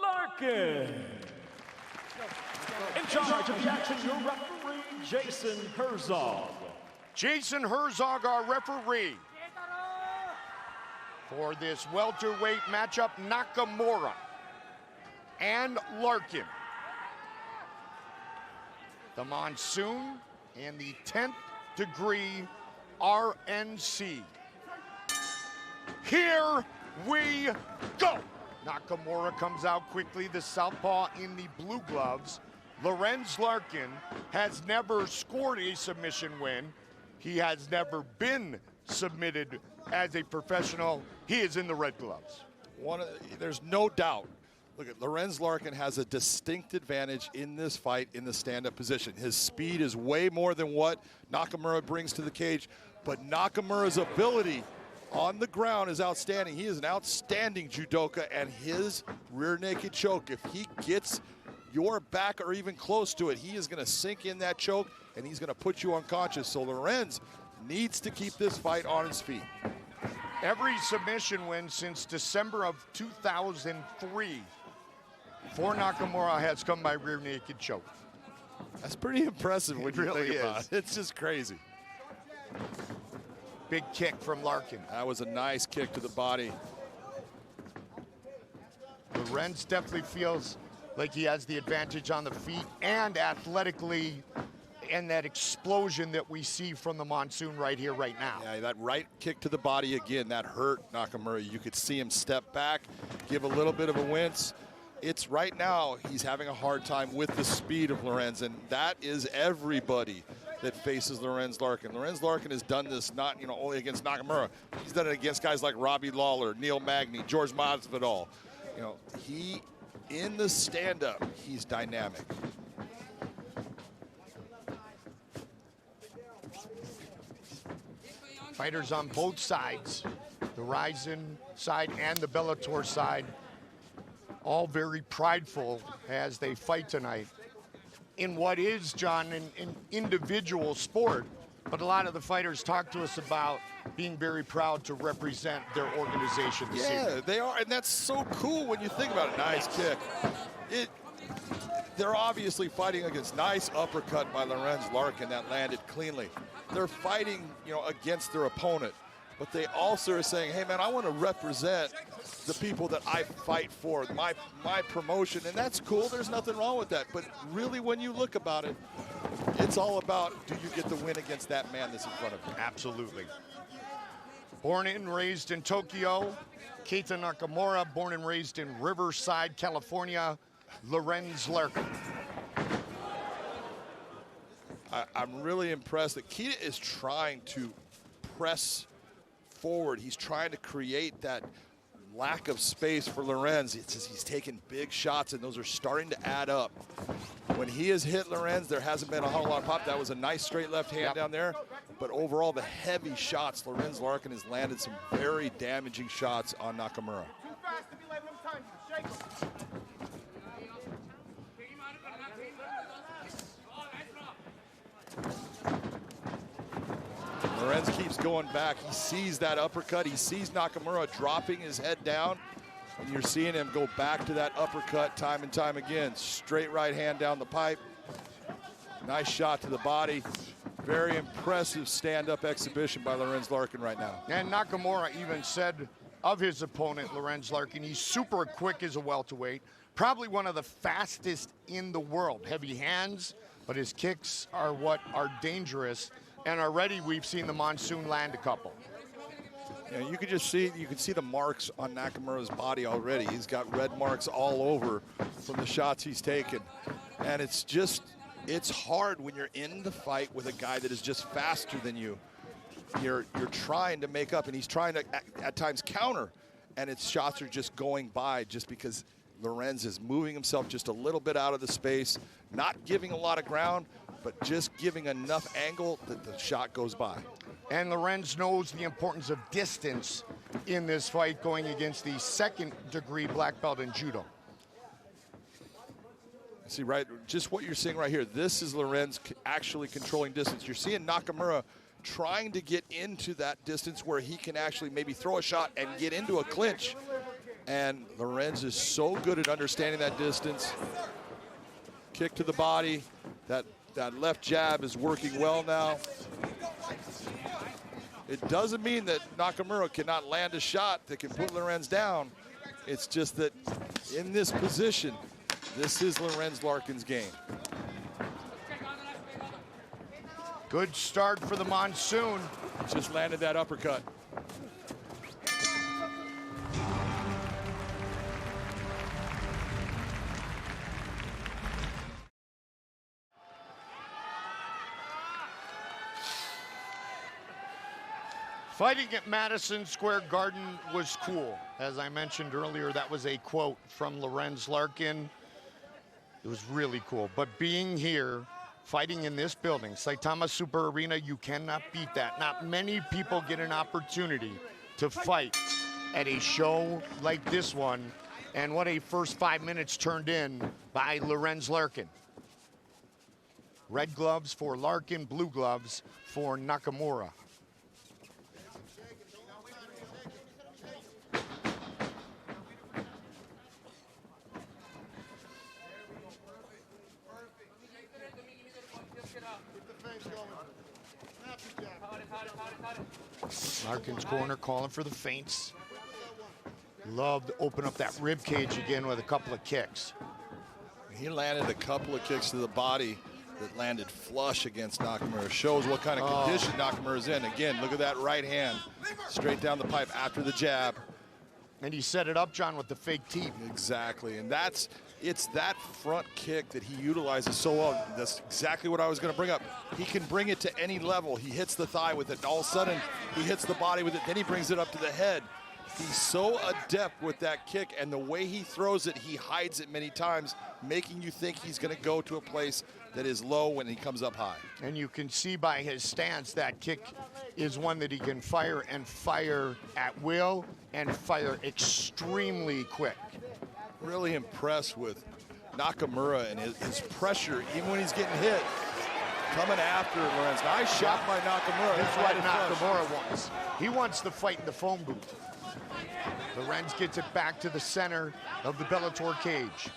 Larkin. In charge of the action, your referee, Jason Herzog. Jason Herzog, our referee. For this welterweight matchup, Nakamura and Larkin. The Monsoon and the 10th degree RNC. Here we go. Nakamura comes out quickly, the southpaw in the blue gloves. Lorenz Larkin has never scored a submission win. He has never been submitted as a professional. He is in the red gloves. There's no doubt. Look at Lorenz Larkin has a distinct advantage in this fight in the stand-up position. His speed is way more than what Nakamura brings to the cage, but Nakamura's ability on the ground is outstanding. He is an outstanding judoka, and his rear naked choke, if he gets your back or even close to it, he is going to sink in that choke and he's going to put you unconscious. So Lorenz needs to keep this fight on his feet. Every submission win since December of 2003 for Nakamura has come by rear naked choke. That's pretty impressive when you really think about is. it. It's just crazy. Big kick from Larkin. That was a nice kick to the body. Lorenz definitely feels like he has the advantage on the feet and athletically, and that explosion that we see from the Monsoon right here, right now. Yeah, that right kick to the body again, that hurt Nakamura. You could see him step back, give a little bit of a wince. It's right now, he's having a hard time with the speed of Lorenz, and that is everybody that faces Lorenz Larkin. Lorenz Larkin has done this not only against Nakamura, he's done it against guys like Robbie Lawler, Neil Magny, George Masvidal. He, in the stand-up, he's dynamic. Fighters on both sides, the Rizin side and the Bellator side, all very prideful as they fight tonight in what is, John, an individual sport. But a lot of the fighters talk to us about being very proud to represent their organization this evening. Yeah, they are, and that's so cool when you think about it. Nice kick. They're obviously fighting against nice uppercut by Lorenz Larkin that landed cleanly. They're fighting, against their opponent, but they also are saying, hey man, I want to represent the people that I fight for, my promotion, and that's cool. There's nothing wrong with that. But really, when you look about it, it's all about, do you get the win against that man that's in front of you? Absolutely. Born and raised in Tokyo, Keita Nakamura, born and raised in Riverside, California, Lorenz Larkin. I'm really impressed that Keita is trying to press forward. He's trying to create that lack of space for Lorenz. It's just he's taking big shots, and those are starting to add up. When he has hit Lorenz, there hasn't been a whole lot of pop. That was a nice straight left hand down there. But overall, the heavy shots, Lorenz Larkin has landed some very damaging shots on Nakamura. Lorenz keeps going back. He sees that uppercut. He sees Nakamura dropping his head down. And you're seeing him go back to that uppercut time and time again. Straight right hand down the pipe. Nice shot to the body. Very impressive stand-up exhibition by Lorenz Larkin right now. And Nakamura even said of his opponent, Lorenz Larkin, he's super quick as a welterweight. Probably one of the fastest in the world. Heavy hands, but his kicks are what are dangerous. And already we've seen the Monsoon land a couple. Yeah, you can see the marks on Nakamura's body already. He's got red marks all over from the shots he's taken. And it's hard when you're in the fight with a guy that is just faster than you. You're trying to make up, and he's trying to at times counter, and its shots are just going by just because Lorenz is moving himself just a little bit out of the space, not giving a lot of ground, but just giving enough angle that the shot goes by. And Lorenz knows the importance of distance in this fight, going against the second-degree black belt in judo. See, right, just what you're seeing right here. This is Lorenz actually controlling distance. You're seeing Nakamura trying to get into that distance where he can actually maybe throw a shot and get into a clinch. And Lorenz is so good at understanding that distance. Kick to the body. That left jab is working well now. It doesn't mean that Nakamura cannot land a shot that can put Lorenz down. It's just that in this position, this is Lorenz Larkin's game. Good start for the Monsoon. Just landed that uppercut. Fighting at Madison Square Garden was cool. As I mentioned earlier, that was a quote from Lorenz Larkin. It was really cool. But being here, fighting in this building, Saitama Super Arena, you cannot beat that. Not many people get an opportunity to fight at a show like this one. And what a first 5 minutes turned in by Lorenz Larkin. Red gloves for Larkin, blue gloves for Nakamura. Larkin's corner calling for the feints. Love to open up that rib cage again with a couple of kicks. He landed a couple of kicks to the body that landed flush against Nakamura. Shows what kind of condition Nakamura's in. Again, look at that right hand. Straight down the pipe after the jab. And he set it up, John, with the fake teeth. Exactly, and it's that front kick that he utilizes so well. That's exactly what I was going to bring up. He can bring it to any level. He hits the thigh with it, and all of a sudden, he hits the body with it, then he brings it up to the head. He's so adept with that kick, and the way he throws it, he hides it many times, making you think he's going to go to a place that is low when he comes up high. And you can see by his stance that kick is one that he can fire and fire at will and fire extremely quick. Really impressed with Nakamura and his pressure, even when he's getting hit, coming after Lorenz. Nice shot by Nakamura. That's what Nakamura wants. He wants to fight in the phone booth. Lorenz gets it back to the center of the Bellator cage.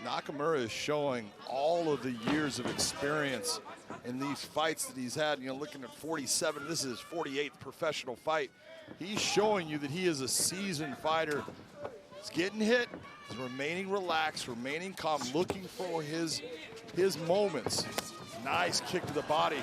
Nakamura is showing all of the years of experience in these fights that he's had. You know, looking at 47, this is his 48th professional fight. He's showing you that he is a seasoned fighter. He's getting hit, he's remaining relaxed, remaining calm, looking for his moments. Nice kick to the body.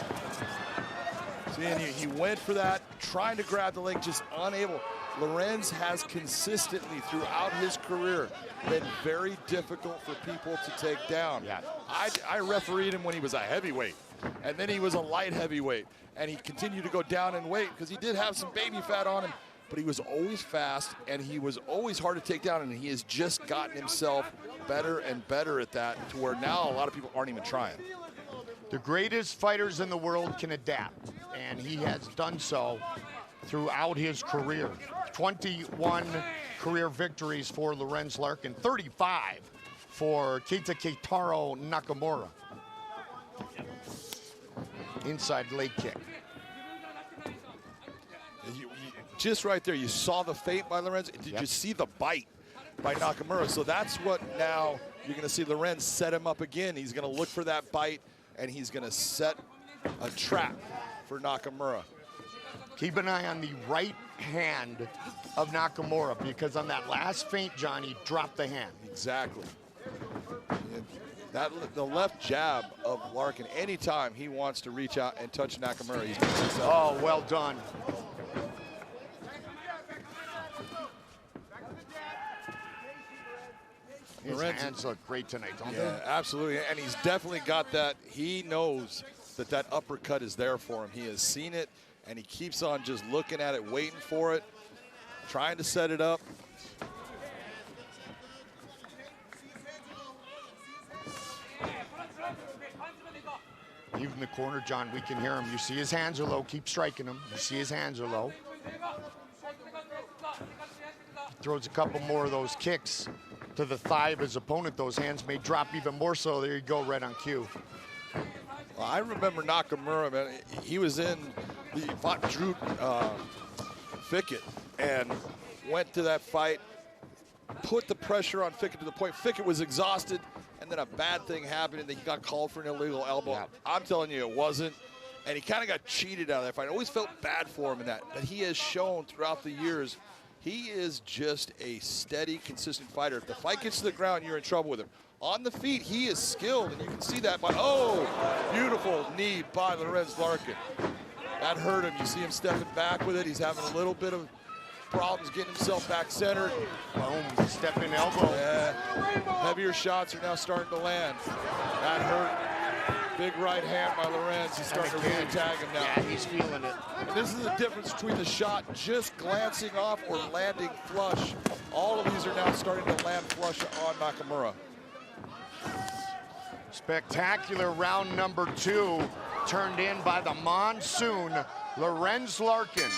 See, and he went for that, trying to grab the leg, just unable. Lorenz has consistently throughout his career been very difficult for people to take down. Yeah. I refereed him when he was a heavyweight, and then he was a light heavyweight, and he continued to go down in weight because he did have some baby fat on him, but he was always fast, and he was always hard to take down, and he has just gotten himself better and better at that to where now a lot of people aren't even trying. The greatest fighters in the world can adapt, and he has done so throughout his career. 21 career victories for Lorenz Larkin, 35 for K-Taro Nakamura. Inside leg kick. Just right there, you saw the feint by Lorenz. Did you see the bite by Nakamura? So that's what now you're going to see Lorenz set him up again. He's going to look for that bite, and he's going to set a trap for Nakamura. Keep an eye on the right hand of Nakamura, because on that last feint, John, he dropped the hand. Exactly. The left jab of Larkin, anytime he wants to reach out and touch Nakamura, he's going to do so. Oh, well done. His hands look great tonight, don't they? Yeah, absolutely, and he's definitely got that. He knows that that uppercut is there for him. He has seen it, and he keeps on just looking at it, waiting for it, trying to set it up. Even the corner, John, we can hear him. You see his hands are low. Keep striking him. You see his hands are low. Throws a couple more of those kicks to the thigh of his opponent. Those hands may drop even more so. There you go, right on cue. Well, I remember Nakamura, man. He was in the fought Drew Fickett and went to that fight, put the pressure on Fickett to the point. Fickett was exhausted, and then a bad thing happened, and then he got called for an illegal elbow. Yeah. I'm telling you, it wasn't. And he kind of got cheated out of that fight. I always felt bad for him in that. But he has shown throughout the years, he is just a steady, consistent fighter. If the fight gets to the ground, you're in trouble with him. On the feet, he is skilled, and you can see that by, oh, beautiful knee by Lorenz Larkin. That hurt him. You see him stepping back with it. He's having a little bit of problems getting himself back centered. Boom, stepping elbow. Yeah. Heavier shots are now starting to land. That hurt. Big right hand by Lorenz. He's starting to really tag him now. Yeah, he's feeling it. And this is the difference between the shot just glancing off or landing flush. All of these are now starting to land flush on Nakamura. Spectacular round number 2, turned in by the monsoon, Lorenz Larkin.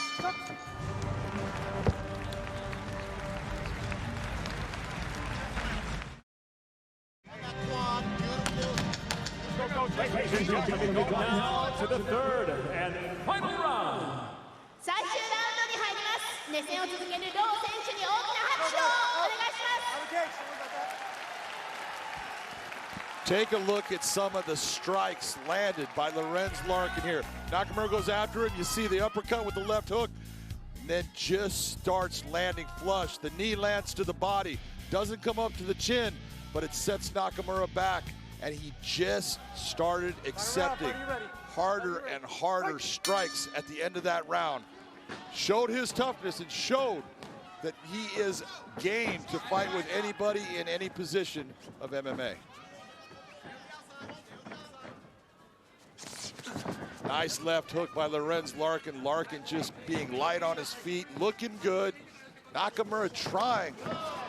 Now to the third and final round. 最終ラウンドに入ります。熱戦を続ける両選手に大きな拍手をお願いします。Take a look at some of the strikes landed by Lorenz Larkin here. Nakamura goes after him. You see the uppercut with the left hook, and then just starts landing flush. The knee lands to the body, doesn't come up to the chin, but it sets Nakamura back, and he just started accepting harder and harder strikes at the end of that round. Showed his toughness and showed that he is game to fight with anybody in any position of MMA. Nice left hook by Lorenz Larkin. Larkin just being light on his feet, looking good. Nakamura trying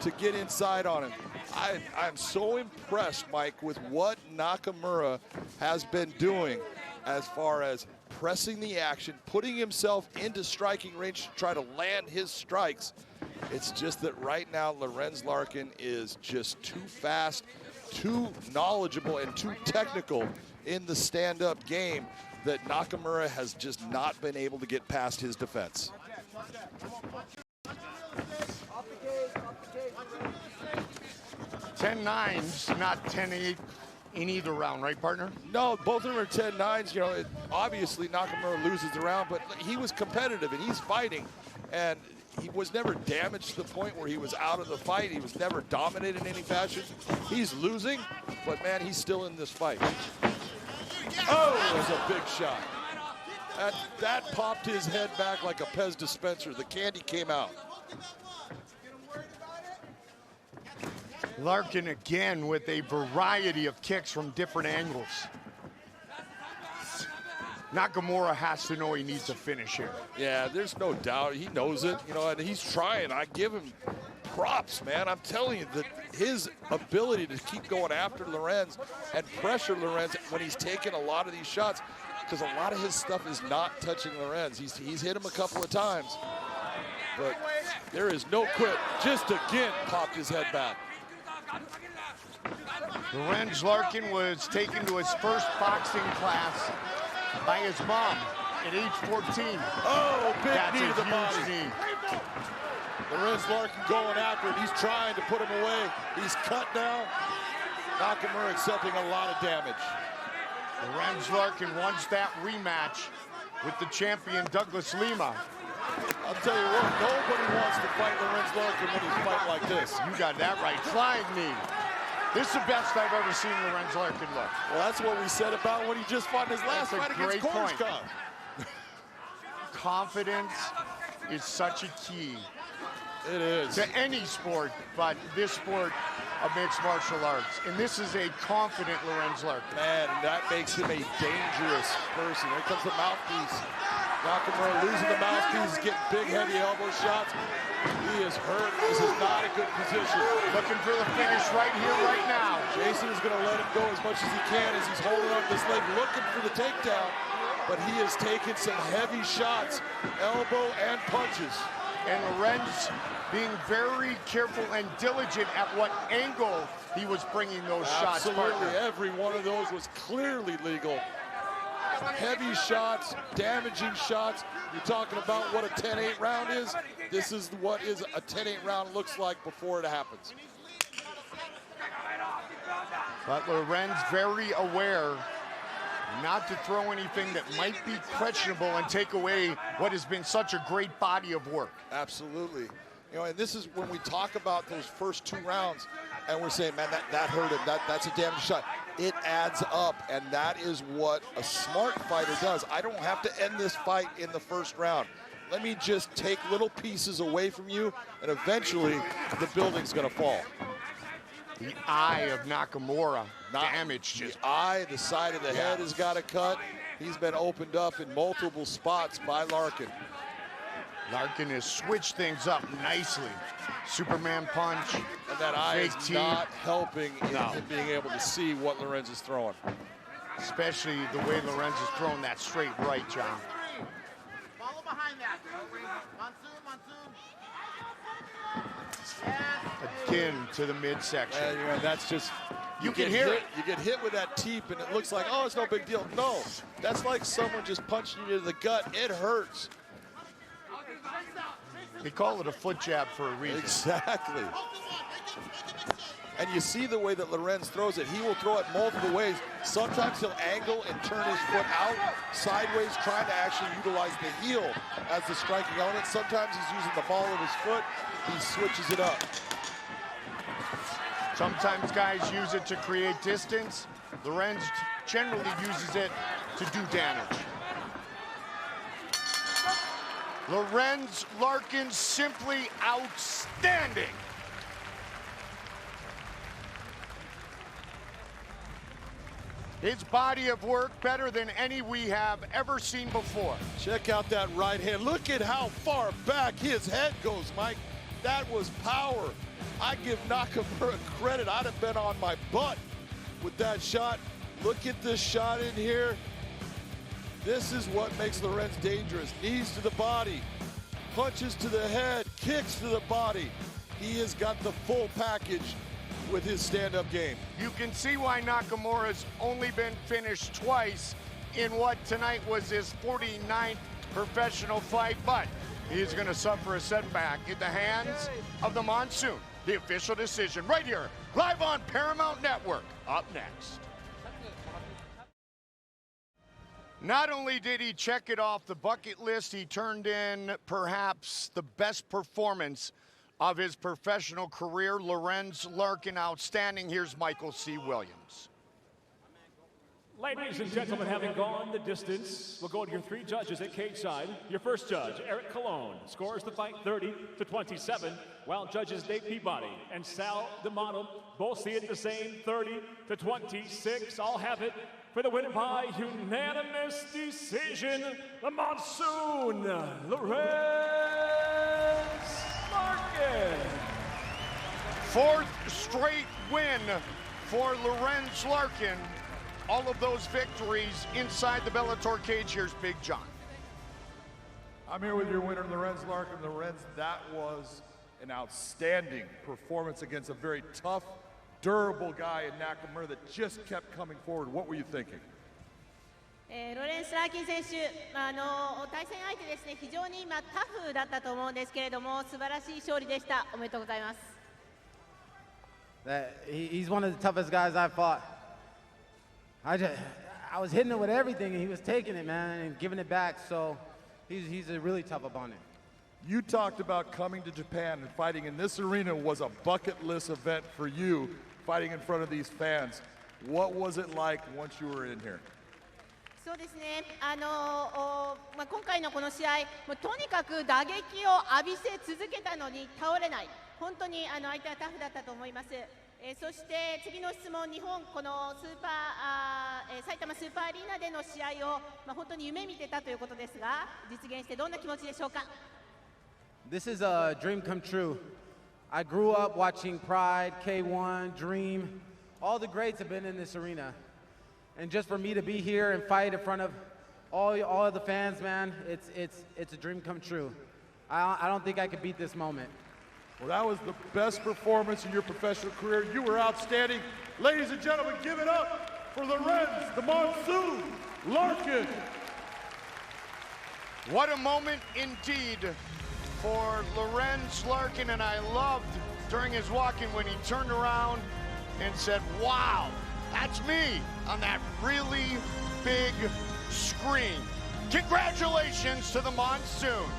to get inside on him. I'm so impressed, Mike, with what Nakamura has been doing as far as pressing the action, putting himself into striking range to try to land his strikes. It's just that right now Lorenz Larkin is just too fast, too knowledgeable, and too technical in the stand-up game that Nakamura has just not been able to get past his defense. 10-9s, not 10-8 in either round, right, partner? No, both of them are 10-9s. You know, obviously Nakamura loses the round, but he was competitive and he's fighting, and he was never damaged to the point where he was out of the fight. He was never dominated in any fashion. He's losing, but man, he's still in this fight. Oh, there's a big shot. That popped his head back like a Pez dispenser. The candy came out. Larkin again with a variety of kicks from different angles. Nakamura has to know he needs a finish here. Yeah, there's no doubt. He knows it, you know, and he's trying. I give him props, man. I'm telling you that his ability to keep going after Lorenz and pressure Lorenz when he's taking a lot of these shots, because a lot of his stuff is not touching Lorenz. He's hit him a couple of times, but there is no quit. Just again popped his head back. Lorenz Larkin was taken to his first boxing class by his mom at age 14. Oh, big That's knee a to the huge body. knee. Lorenz Larkin going after it. He's trying to put him away. He's cut now. Nakamura accepting a lot of damage. Lorenz Larkin wants that rematch with the champion Douglas Lima. I'll tell you what, nobody wants to fight Lorenz Larkin when he's fighting like this. You got that right. Flying knee. This is the best I've ever seen Lorenz Larkin look. Well, that's what we said about when he just fought in his last fight against Cruickshank. Confidence is such a key. It is. To any sport, but this sport of mixed martial arts. And this is a confident Lorenz Larkin. Man, that makes him a dangerous person. Here comes the mouthpiece. Nakamura losing the mouthpiece, getting big, heavy elbow shots. He is hurt. This is not a good position. Looking for the finish right here, right now. Jason is going to let him go as much as he can as he's holding up this leg, looking for the takedown. But he has taken some heavy shots, elbow and punches. And Lorenz being very careful and diligent at what angle he was bringing those shots. Absolutely, every one of those was clearly legal. Heavy shots, damaging shots. You're talking about what a 10-8 round is. This is what is a 10-8 round looks like before it happens. But Lorenz very aware not to throw anything that might be questionable and take away what has been such a great body of work. Absolutely. You know, and this is when we talk about those first 2 rounds and we're saying, man, that hurt him, that's a damaging shot. It adds up, and that is what a smart fighter does. I don't have to end this fight in the first round. Let me just take little pieces away from you, and eventually the building's gonna fall. The eye of Nakamura damaged. The eye, the side of the head has got a cut. He's been opened up in multiple spots by Larkin. Larkin has switched things up nicely. Superman punch. And that eye is not helping in him being able to see what Lorenz is throwing. Especially the way Lorenz is throwing that straight right, John. Follow behind that. Again to the midsection. And, you know, that's just, you can hear it. You get hit with that teep and it looks like, oh, it's no big deal. No, that's like someone just punching you in the gut. It hurts. They call it a foot jab for a reason. Exactly. And you see the way that Lorenz throws it. He will throw it multiple ways. Sometimes he'll angle and turn his foot out sideways, trying to actually utilize the heel as the striking element. Sometimes he's using the ball of his foot. He switches it up. Sometimes guys use it to create distance. Lorenz generally uses it to do damage. Lorenz Larkin simply outstanding. His body of work better than any we have ever seen before. Check out that right hand. Look at how far back his head goes, Mike. That was power. I give Nakamura credit. I'd have been on my butt with that shot. Look at this shot in here. This is what makes Lorenz dangerous. Knees to the body, punches to the head, kicks to the body. He has got the full package with his stand-up game. You can see why Nakamura's only been finished twice in what tonight was his 49th professional fight, but he's gonna suffer a setback in the hands of the Monsoon. The official decision right here, live on Paramount Network. Up next. Not only did he check it off the bucket list, he turned in perhaps the best performance of his professional career. Lorenz Larkin, outstanding. Here's Michael C. Williams. Ladies and gentlemen, having gone the distance, we'll go to your three judges at cage-side. Your first judge, Eric Colon, scores the fight 30-27, while judges Dave Peabody and Sal D'Amato both see it the same, 30-26. I'll have it for the win by unanimous decision, the Monsoon, Lorenz Larkin. Fourth straight win for Lorenz Larkin. All of those victories inside the Bellator cage. Here's Big John. I'm here with your winner, Lorenz Larkin. Lorenz, that was an outstanding performance against a very tough, durable guy in Nakamura that just kept coming forward. What were you thinking? ロレンス・ラーキン選手、対戦相手ですね、非常にタフだったと思うんですけれども、素晴らしい勝利でした。おめでとうございます。He's one of the toughest guys I've fought. I was hitting it with everything, and he was taking it, man, and giving it back. So he's a really tough opponent. You talked about coming to Japan and fighting in this arena was a bucket list event for you, fighting in front of these fans. What was it like once you were in here? そうですね、今回のこの試合、もうとにかく打撃を浴びせ続けたのに倒れない、本当に相手はタフだったと思います。そして次の質問、日本、この埼玉スーパーアリーナでの試合を、本当に夢見てたということですが、実現してどんな気持ちでしょうか。This is a dream come true. I grew up watching Pride, K1, Dream. All the greats have been in this arena. And just for me to be here and fight in front of all of the fans, man, it's a dream come true. I don't think I could beat this moment. Well, that was the best performance in your professional career. You were outstanding. Ladies and gentlemen, give it up for Lorenz, the Monsoon, Larkin. What a moment indeed for Lorenz Larkin, and I loved during his walk-in when he turned around and said, wow, that's me on that really big screen. Congratulations to the Monsoon.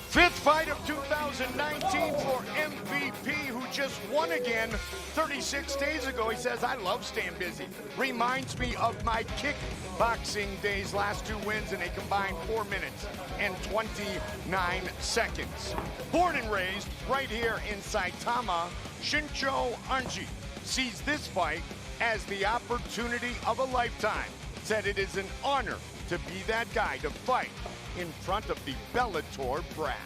Fifth fight of 2019 for MVP, who just won again 36 days ago. He says, I love staying busy. Reminds me of my kickboxing days, last two wins in a combined 4 minutes and 29 seconds. Born and raised right here in Saitama, Shinsho Anji sees this fight as the opportunity of a lifetime. Said it is an honor to be that guy to fight in front of the Bellator brass.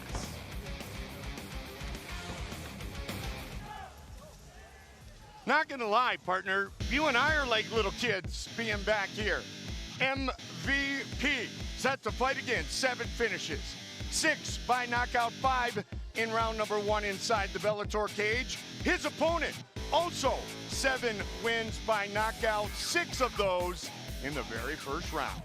Not gonna lie, partner, you and I are like little kids being back here. MVP, set to fight again, 7 finishes. 6 by knockout, 5 in round number 1 inside the Bellator cage. His opponent, also 7 wins by knockout, 6 of those in the very first round.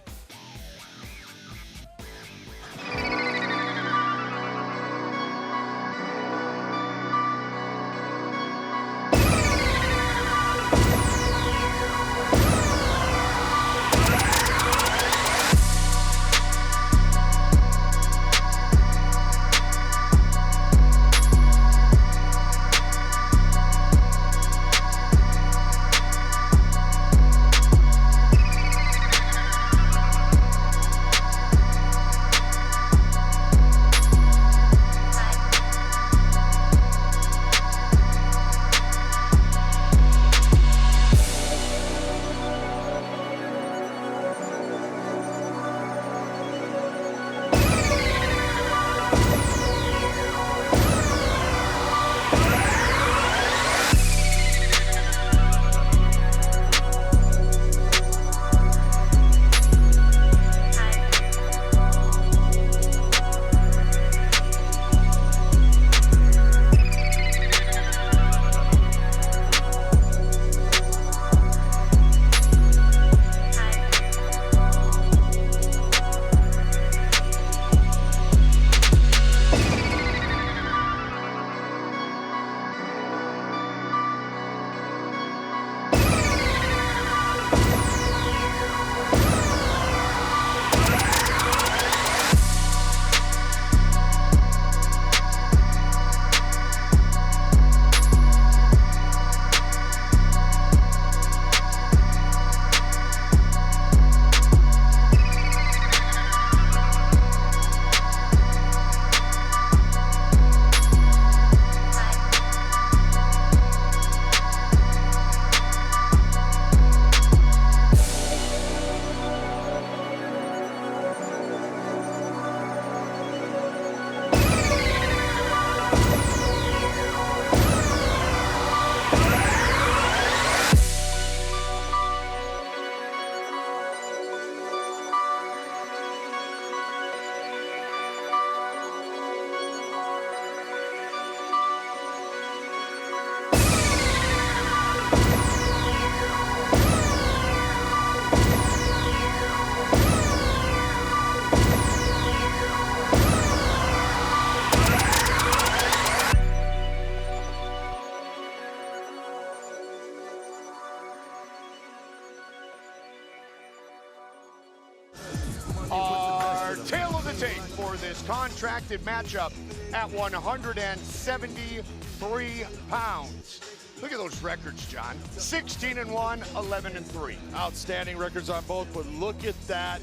take for this contracted matchup at 173 pounds. Look at those records, John. 16-1, 11-3. Outstanding records on both, but look at that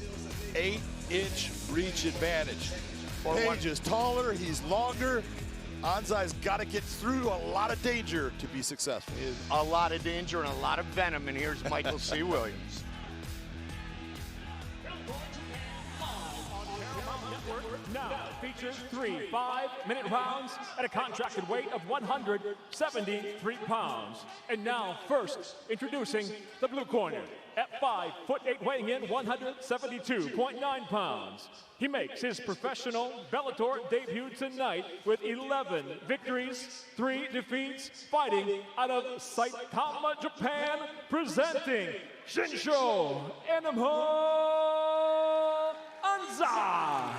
8-inch reach advantage. Page is taller, he's longer. Anzai's got to get through a lot of danger to be successful. A lot of danger and a lot of venom, and here's Michael C. Williams. Now features 3 5-minute rounds at a contracted weight of 173 pounds. And now first introducing the blue corner at 5'8", weighing in 172.9 pounds. He makes his professional Bellator debut tonight with 11 victories, 3 defeats, fighting out of Saitama, Japan, presenting Shinsho Anzai.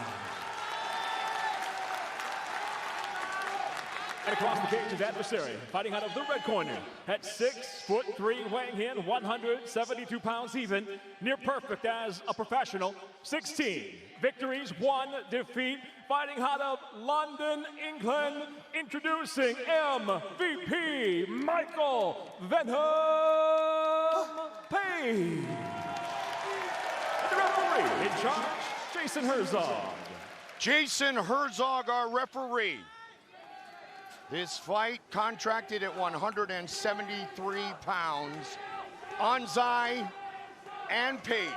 And across the cage, his adversary, fighting out of the red corner at 6'3", weighing in 172 pounds even, near perfect as a professional, 16 victories, 1 defeat, fighting out of London, England, introducing MVP Michael Venom Page. And the referee in charge, Jason Herzog. Jason Herzog, our referee. This fight contracted at 173 pounds. Anzai and Page.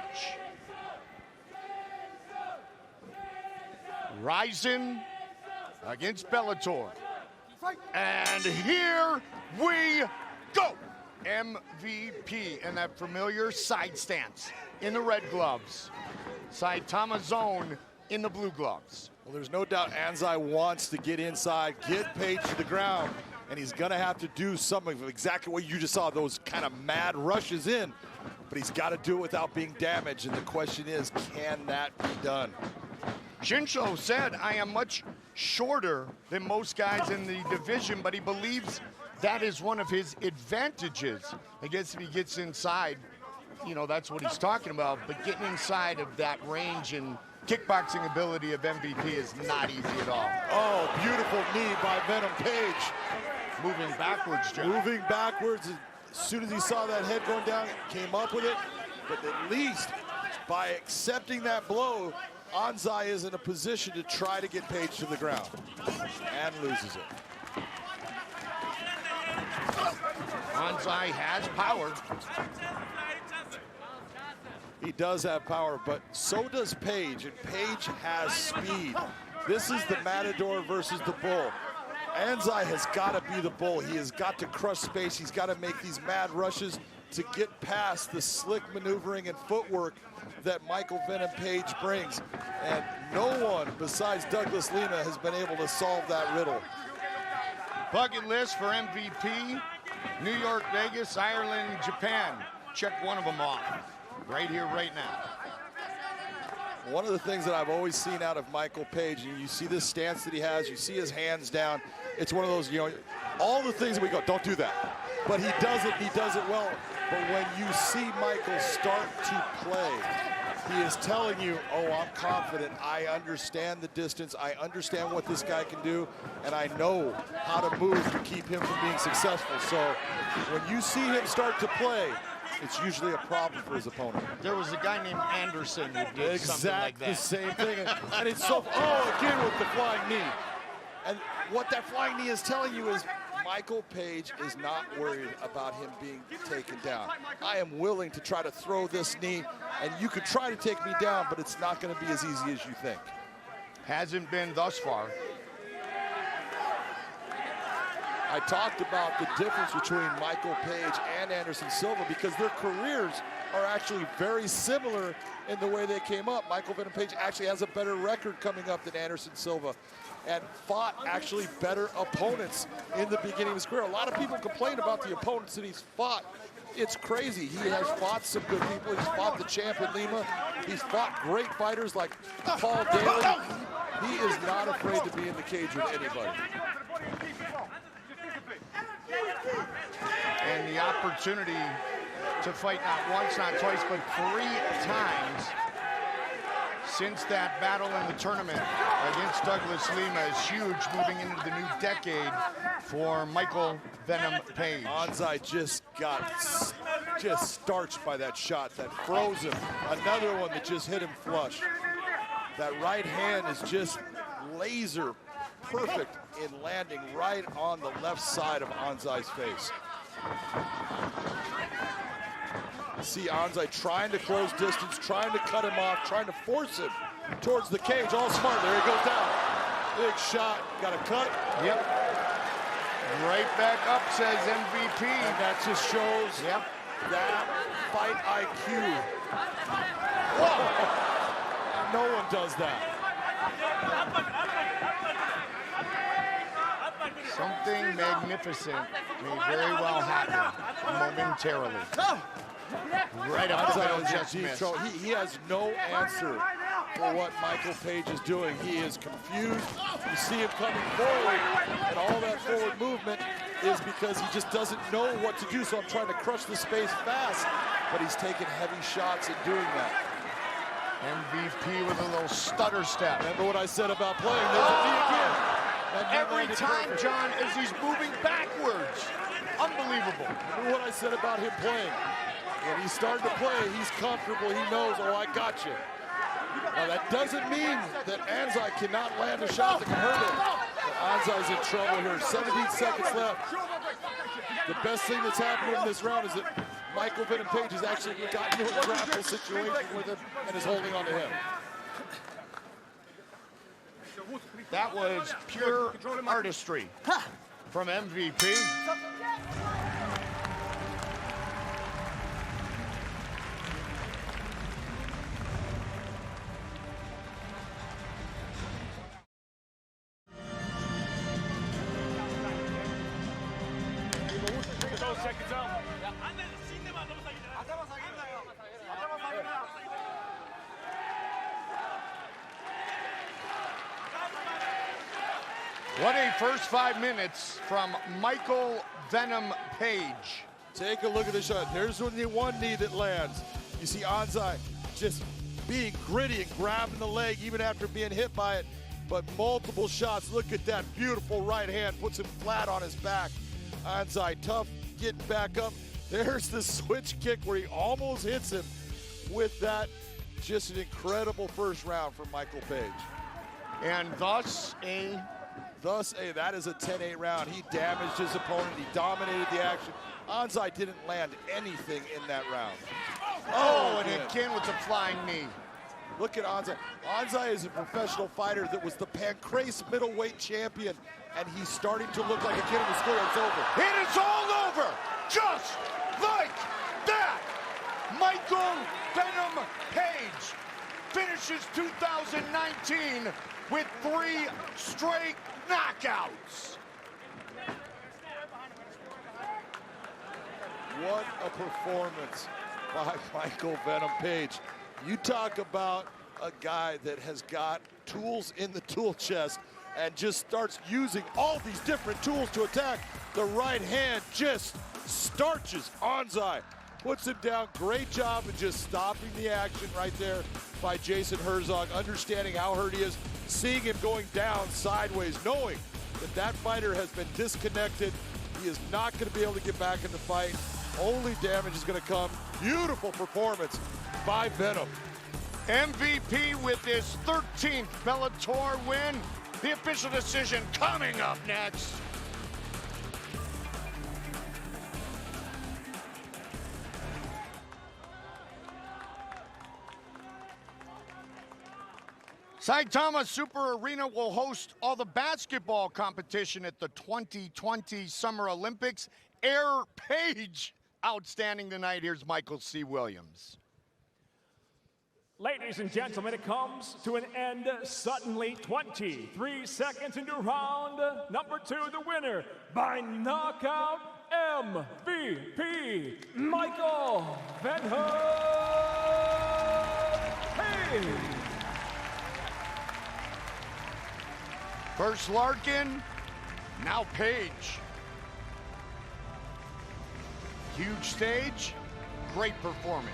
Rising against Bellator. And here we go. MVP in that familiar side stance in the red gloves. Saitama zone in the blue gloves. Well, there's no doubt Anzai wants to get inside, get Page to the ground, and he's going to have to do something exactly what you just saw, those kind of mad rushes in. But he's got to do it without being damaged, and the question is, can that be done? Shinsho said, I am much shorter than most guys in the division, but he believes that is one of his advantages. I guess if he gets inside, you know, that's what he's talking about, but getting inside of that range and kickboxing ability of MVP is not easy at all. Oh, beautiful knee by Venom Page. Moving backwards, John. Moving backwards. As soon as he saw that head going down, came up with it. But at least by accepting that blow, Anzai is in a position to try to get Page to the ground. And loses it. Anzai has power. He does have power, but so does Page, and Page has speed. This is the Matador versus the Bull. Anzai has got to be the Bull. He has got to crush space. He's got to make these mad rushes to get past the slick maneuvering and footwork that Michael Venom Page brings. And no one besides Douglas Lima has been able to solve that riddle. Bucket list for MVP, New York, Vegas, Ireland, Japan. Check one of them off. Right here, right now. One of the things that I've always seen out of Michael Page, and you see this stance that he has, you see his hands down. It's one of those, you know, all the things that we go, don't do that. But he does it well. But when you see Michael start to play, he is telling you, oh, I'm confident. I understand the distance. I understand what this guy can do. And I know how to move to keep him from being successful. So when you see him start to play, it's usually a problem for his opponent. There was a guy named Anderson who did something like that. The same thing. And it's so, oh, again with the flying knee. And what that flying knee is telling you is Michael Page is not worried about him being taken down. I am willing to try to throw this knee, and you could try to take me down, but it's not going to be as easy as you think. Hasn't been thus far. I talked about the difference between Michael Page and Anderson Silva because their careers are actually very similar in the way they came up. Michael Venom Page actually has a better record coming up than Anderson Silva and fought actually better opponents in the beginning of his career. A lot of people complain about the opponents that he's fought. It's crazy. He has fought some good people. He's fought the champ in Lima. He's fought great fighters like Paul Daly. He is not afraid to be in the cage with anybody. And the opportunity to fight not once, not twice, but 3 times. since that battle in the tournament against Douglas Lima is huge moving into the new decade for Michael Venom Page. Anzai just got starched by that shot that froze him. Another one that just hit him flush. That right hand is just laser perfect in landing right on the left side of Anzai's face. See Anzai trying to close distance, trying to cut him off, trying to force him towards the cage. All smart. There he goes down. Big shot. Got a cut. Yep. Right back up, says MVP. And that just shows that fight IQ. Whoa! No one does that. Something magnificent may very well happen momentarily. Right up the middle, just missed. He has no answer for what Michael Page is doing. He is confused. You see him coming forward, and all that forward movement is because he just doesn't know what to do. So I'm trying to crush the space fast, but he's taking heavy shots in doing that. MVP with a little stutter step. Remember what I said about playing? There's a knee again. Every time, John, as he's moving backwards. Unbelievable. Remember what I said about him playing? When he's starting to play, he's comfortable. He knows, oh, I got you. Now, that doesn't mean that Anzai cannot land a shot that can hurt him. But Anzai's in trouble here. 17 seconds left. The best thing that's happened in this round is that Michael Venom Page has actually gotten into a grapple situation with him and is holding on to him. That was pure artistry from MVP. What a first 5 minutes from Michael Venom Page. Take a look at the shot. There's the one knee that lands. You see Anzai just being gritty and grabbing the leg even after being hit by it. But multiple shots. Look at that beautiful right hand. Puts him flat on his back. Anzai tough, getting back up. There's the switch kick where he almost hits him with that. Just an incredible first round from Michael Page. And thus that is a 10-8 round. He damaged his opponent. He dominated the action. Anzai didn't land anything in that round. Oh, and again with the flying knee. Look at Anzai. Anzai is a professional fighter that was the Pancrase middleweight champion, and he's starting to look like a kid in the school. It's over. It is all over, just like that. Michael Venom Page finishes 2019 with 3 straight knockouts. What a performance by Michael Venom Page. You talk about a guy that has got tools in the tool chest and just starts using all these different tools to attack. The right hand just starches Anzai, puts him down. Great job of just stopping the action right there by Jason Herzog, understanding how hurt he is, seeing him going down sideways, knowing that that fighter has been disconnected. He is not going to be able to get back in the fight. Only damage is going to come. Beautiful performance by Venom. MVP with his 13th Bellator win. The official decision coming up next. Saitama Super Arena will host all the basketball competition at the 2020 Summer Olympics. Air Page outstanding tonight. Here's Michael C. Williams. Ladies and gentlemen, it comes to an end suddenly. 23 seconds into round number 2. The winner by knockout, MVP Michael Venom Page. First Larkin, now Page. Huge stage, great performance.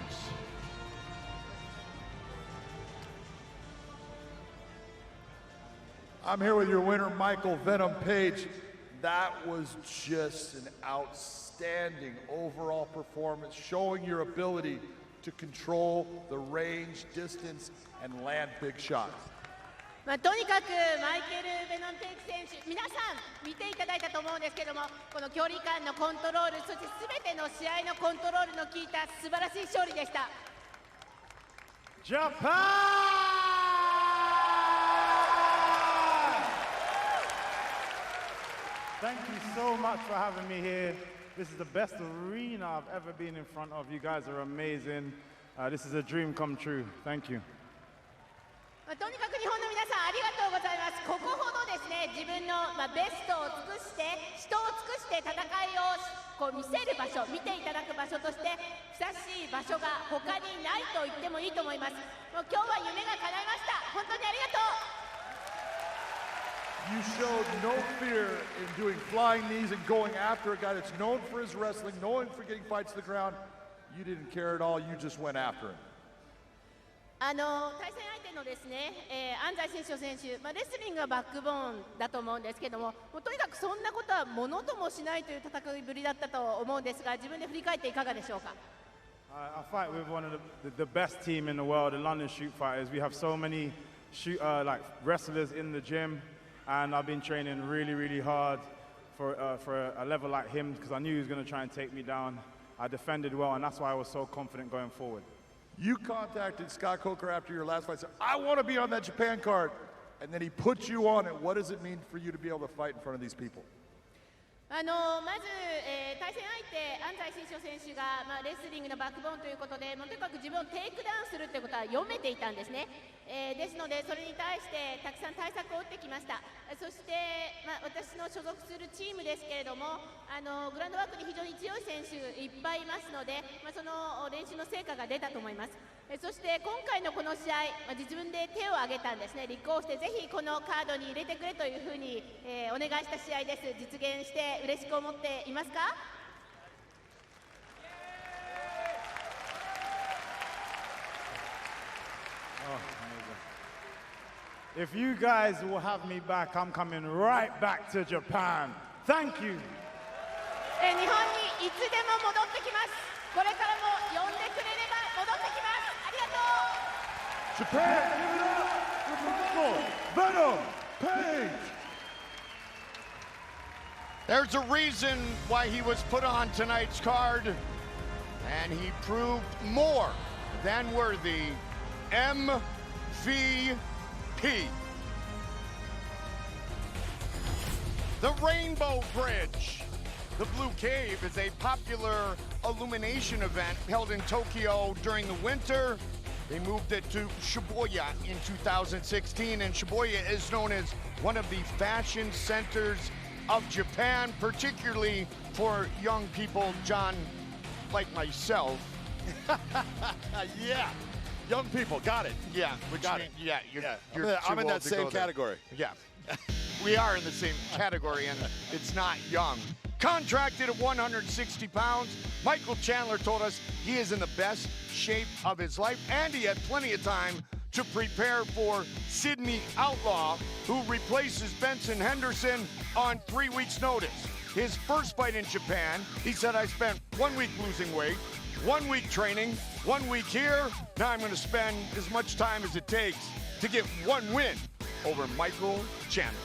I'm here with your winner, Michael Venom Page. That was just an outstanding overall performance, showing your ability to control the range, distance, and land big shots. とにかくマイケル・ベノンテイク選手、皆さん見ていただいたと思うんですけども、この距離感のコントロール、そして全ての試合のコントロールの効いた素晴らしい勝利でした。Japan! Thank you so much for having me here. This is the best arena I've ever been in front of. You guys are amazing. This is a dream come true. Thank you. とにかく日本の皆さんありがとうございます。ここほどですね、自分のベストを尽くして、人を尽くして戦いをこう見せる場所、見ていただく場所としてふさわしい場所が他にないと言ってもいいと思います。もう今日は夢が叶いました。本当にありがとう。 You showed no fear in doing flying knees and going after a guy that's known for his wrestling, known for getting fights to the ground. You didn't care at all. You just went after him. 対戦相手のですね、安西選手選手、レスリングがバックボーンだと思うんですけども、とにかくそんなことはものともしないという戦いぶりだったと思うんですが、自分で振り返っていかがでしょうか。I fight with one of the best team in the world, the London Shoot Fighters. We have so many like wrestlers in the gym, and I've been training really, really hard for a level like him because I knew he was going to try and take me down. I defended well, and that's why I was so confident going forward. You contacted Scott Coker after your last fight, said, I want to be on that Japan card, and then he put you on it. What does it mean for you to be able to fight in front of these people? まず、対戦相手、安西新書選手が、レスリングのバックボーンということで、とにかく自分をテイクダウンするということは読めていたんですね。ですので、それに対してたくさん対策を打ってきました。そして、私の所属するチームですけれども、グラウンドワークに非常に強い選手いっぱいいますので、その練習の成果が出たと思います。そして今回のこの試合、自分で手を挙げたんですね。立候補してぜひこのカードに入れてくれというふうに、お願いした試合です。実現して嬉しく思っていますか？If you guys will have me back, I'm coming right back to Japan. Thank you. 日本にいつでも戻ってきます。これからも呼んでくれれば戻ってきます。ありがとう。Japan, give it up for Venom Page. There's a reason why he was put on tonight's card, and he proved more than worthy. MVP. The Rainbow Bridge. The Blue Cave is a popular illumination event held in Tokyo during the winter. They moved it to Shibuya in 2016, and Shibuya is known as one of the fashion centers of Japan, particularly for young people, John, like myself. Yeah, young people, got it. Yeah, we got it. Yeah, I'm in that same category. Yeah, we are in the same category, and it's not young. Contracted at 160 pounds, Michael Chandler told us he is in the best shape of his life, and he had plenty of time to prepare for Sydney Outlaw, who replaces Benson Henderson on 3 weeks' notice. His first fight in Japan, he said, I spent 1 week losing weight, 1 week training, 1 week here. Now I'm going to spend as much time as it takes to get one win over Michael Chandler.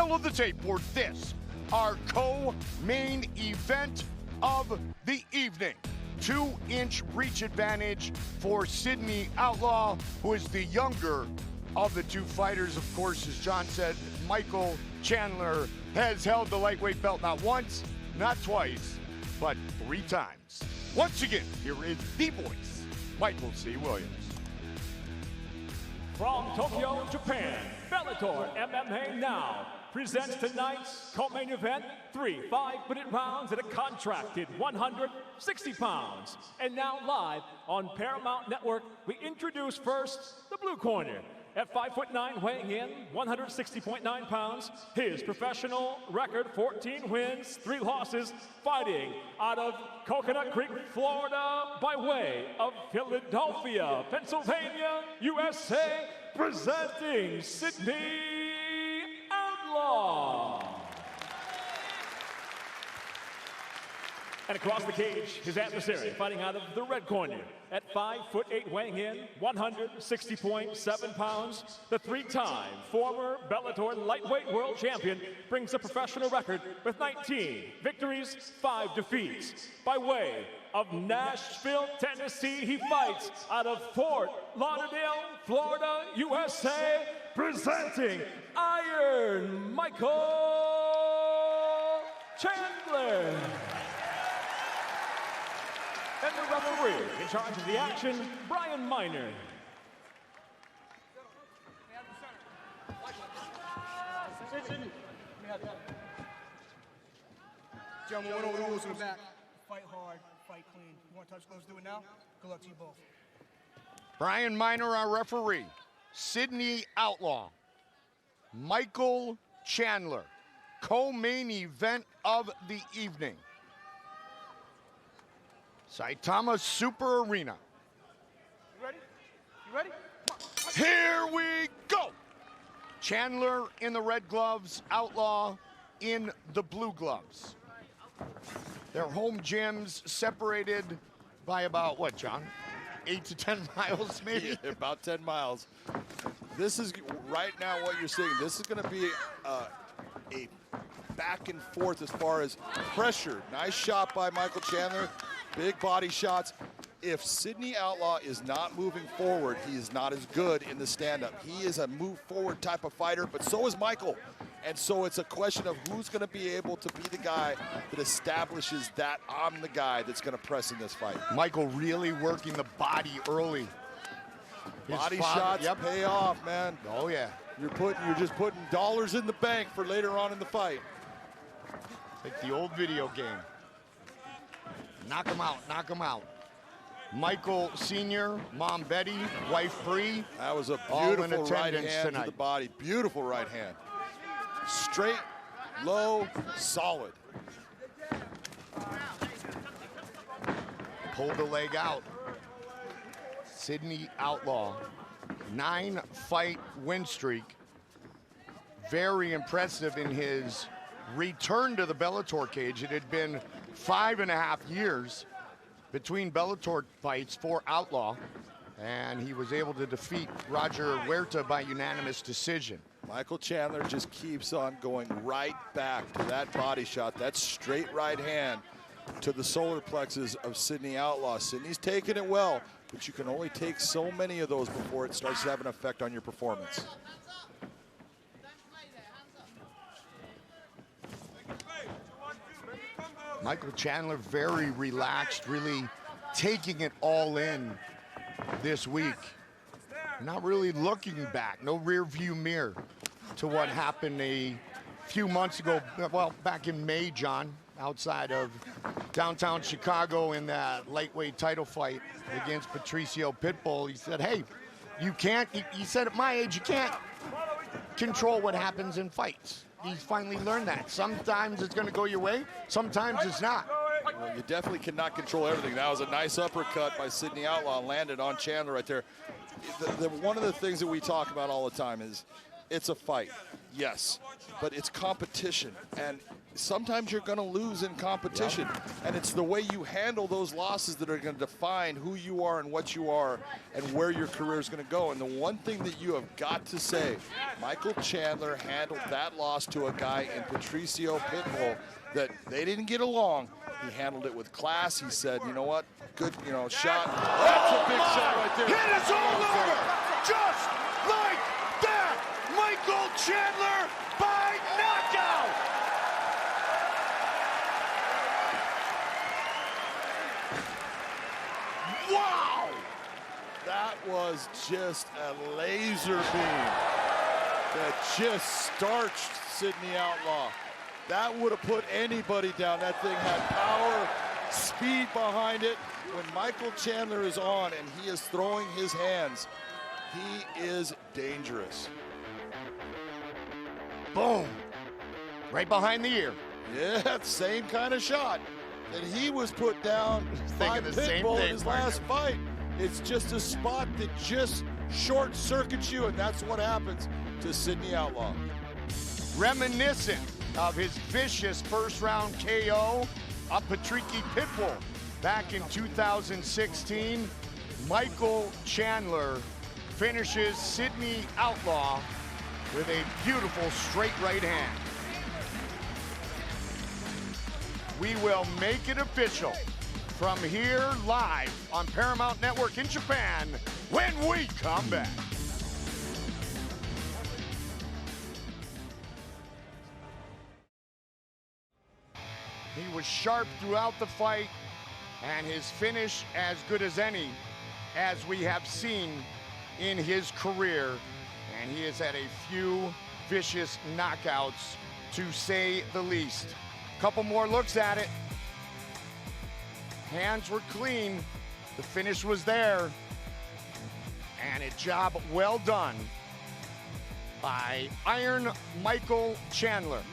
Roll the tape for this, our co-main event of the evening. 2-inch reach advantage for Sydney Outlaw, who is the younger of the two fighters. Of course, as John said, Michael Chandler has held the lightweight belt not once, not twice, but 3 times. Once again, here is the voice, Michael C. Williams. From Tokyo, Japan, Bellator MMA Now presents tonight's co-main event, 3 5-minute rounds at a contracted 160 pounds. And now live on Paramount Network, we introduce first the blue corner. At 5'9", weighing in 160.9 pounds, his professional record 14 wins, 3 losses, fighting out of Coconut Creek, Florida, by way of Philadelphia, Pennsylvania, USA, presenting Sydney Outlaw. And across the cage, his adversary, fighting out of the red corner. At 5'8", weighing in 160.7 pounds, the 3-time former Bellator lightweight world champion brings a professional record with 19 victories, 5 defeats. By way of Nashville, Tennessee, he fights out of Fort Lauderdale, Florida, USA, presenting Iron Michael Chandler. And the referee in charge of the action, Brian Miner. Gentlemen, we know the rules in the back. Fight hard, fight clean. You want to touch gloves, do it now. Good luck to you both. Brian Miner, our referee. Sydney Outlaw. Michael Chandler. Co-main event of the evening. Saitama Super Arena. You ready? You ready? Here we go. Chandler in the red gloves, Outlaw in the blue gloves. Their home gyms separated by about what, John? 8 to 10 miles, maybe? Yeah, about 10 miles. This is, right now, what you're seeing, this is going to be a back and forth as far as pressure. Nice shot by Michael Chandler. Big body shots. If Sydney Outlaw is not moving forward, he is not as good in the stand-up. He is a move-forward type of fighter, but so is Michael. And so it's a question of who's going to be able to be the guy that establishes that I'm the guy that's going to press in this fight. Michael really working the body early. Body shots pay off, man. Oh, yeah. You're just putting dollars in the bank for later on in the fight. Like the old video game. Knock him out, knock him out. Michael Sr., Mom Betty, wife Bree. That was a all in beautiful right attendance hand tonight. to the body. Beautiful right hand. Straight, low, solid. Pull the leg out. Sydney Outlaw, 9-fight win streak. Very impressive in his return to the Bellator cage. It had been 5.5 years between Bellator fights for Outlaw, and he was able to defeat Roger Huerta by unanimous decision. Michael Chandler just keeps on going right back to that body shot, that straight right hand to the solar plexus of Sydney Outlaw. Sydney's taking it well, but you can only take so many of those before it starts to have an effect on your performance. Michael Chandler very relaxed, really taking it all in this week. Not really looking back, no rear view mirror to what happened a few months ago, well, back in May, John, outside of downtown Chicago in that lightweight title fight against Patricio Pitbull. He said, hey, you can't, he said at my age, you can't control what happens in fights. He's finally learned that. Sometimes it's going to go your way, sometimes it's not. Well, you definitely cannot control everything. That was a nice uppercut by Sydney Outlaw, landed on Chandler right there. One of the things that we talk about all the time is it's a fight. Yes, but it's competition, and sometimes you're going to lose in competition, and it's the way you handle those losses that are going to define who you are and what you are and where your career is going to go. And the one thing that you have got to say, Michael Chandler handled that loss to a guy in Patricio Pitbull that they didn't get along. He handled it with class. He said, you know what, good, shot. That's a big shot right there. It is all over, just like that. Michael Chandler by knockout. Wow! That was just a laser beam that just starched Sidney Outlaw. That would have put anybody down. That thing had power, speed behind it. When Michael Chandler is on and he is throwing his hands, he is dangerous. Boom. Right behind the ear. Yeah, same kind of shot that he was put down by Pitbull in his last fight. It's just a spot that just short circuits you, and that's what happens to Sidney Outlaw. Reminiscent of his vicious first-round KO of Patricio Pitbull back in 2016, Michael Chandler finishes Sidney Outlaw with a beautiful straight right hand. We will make it official from here live on Paramount Network in Japan when we come back. He was sharp throughout the fight, and his finish as good as any, as we have seen in his career. And he has had a few vicious knockouts, to say the least. Couple more looks at it. Hands were clean. The finish was there. And a job well done by Iron Michael Chandler.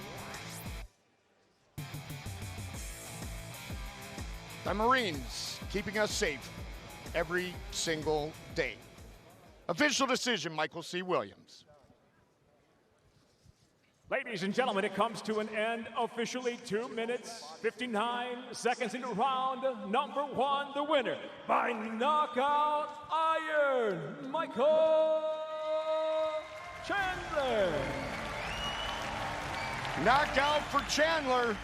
The Marines keeping us safe every single day. Official decision, Michael C. Williams. Ladies and gentlemen, it comes to an end officially. 2 minutes, 59 seconds into round number 1. The winner by knockout, Iron Michael Chandler. Knockout for Chandler.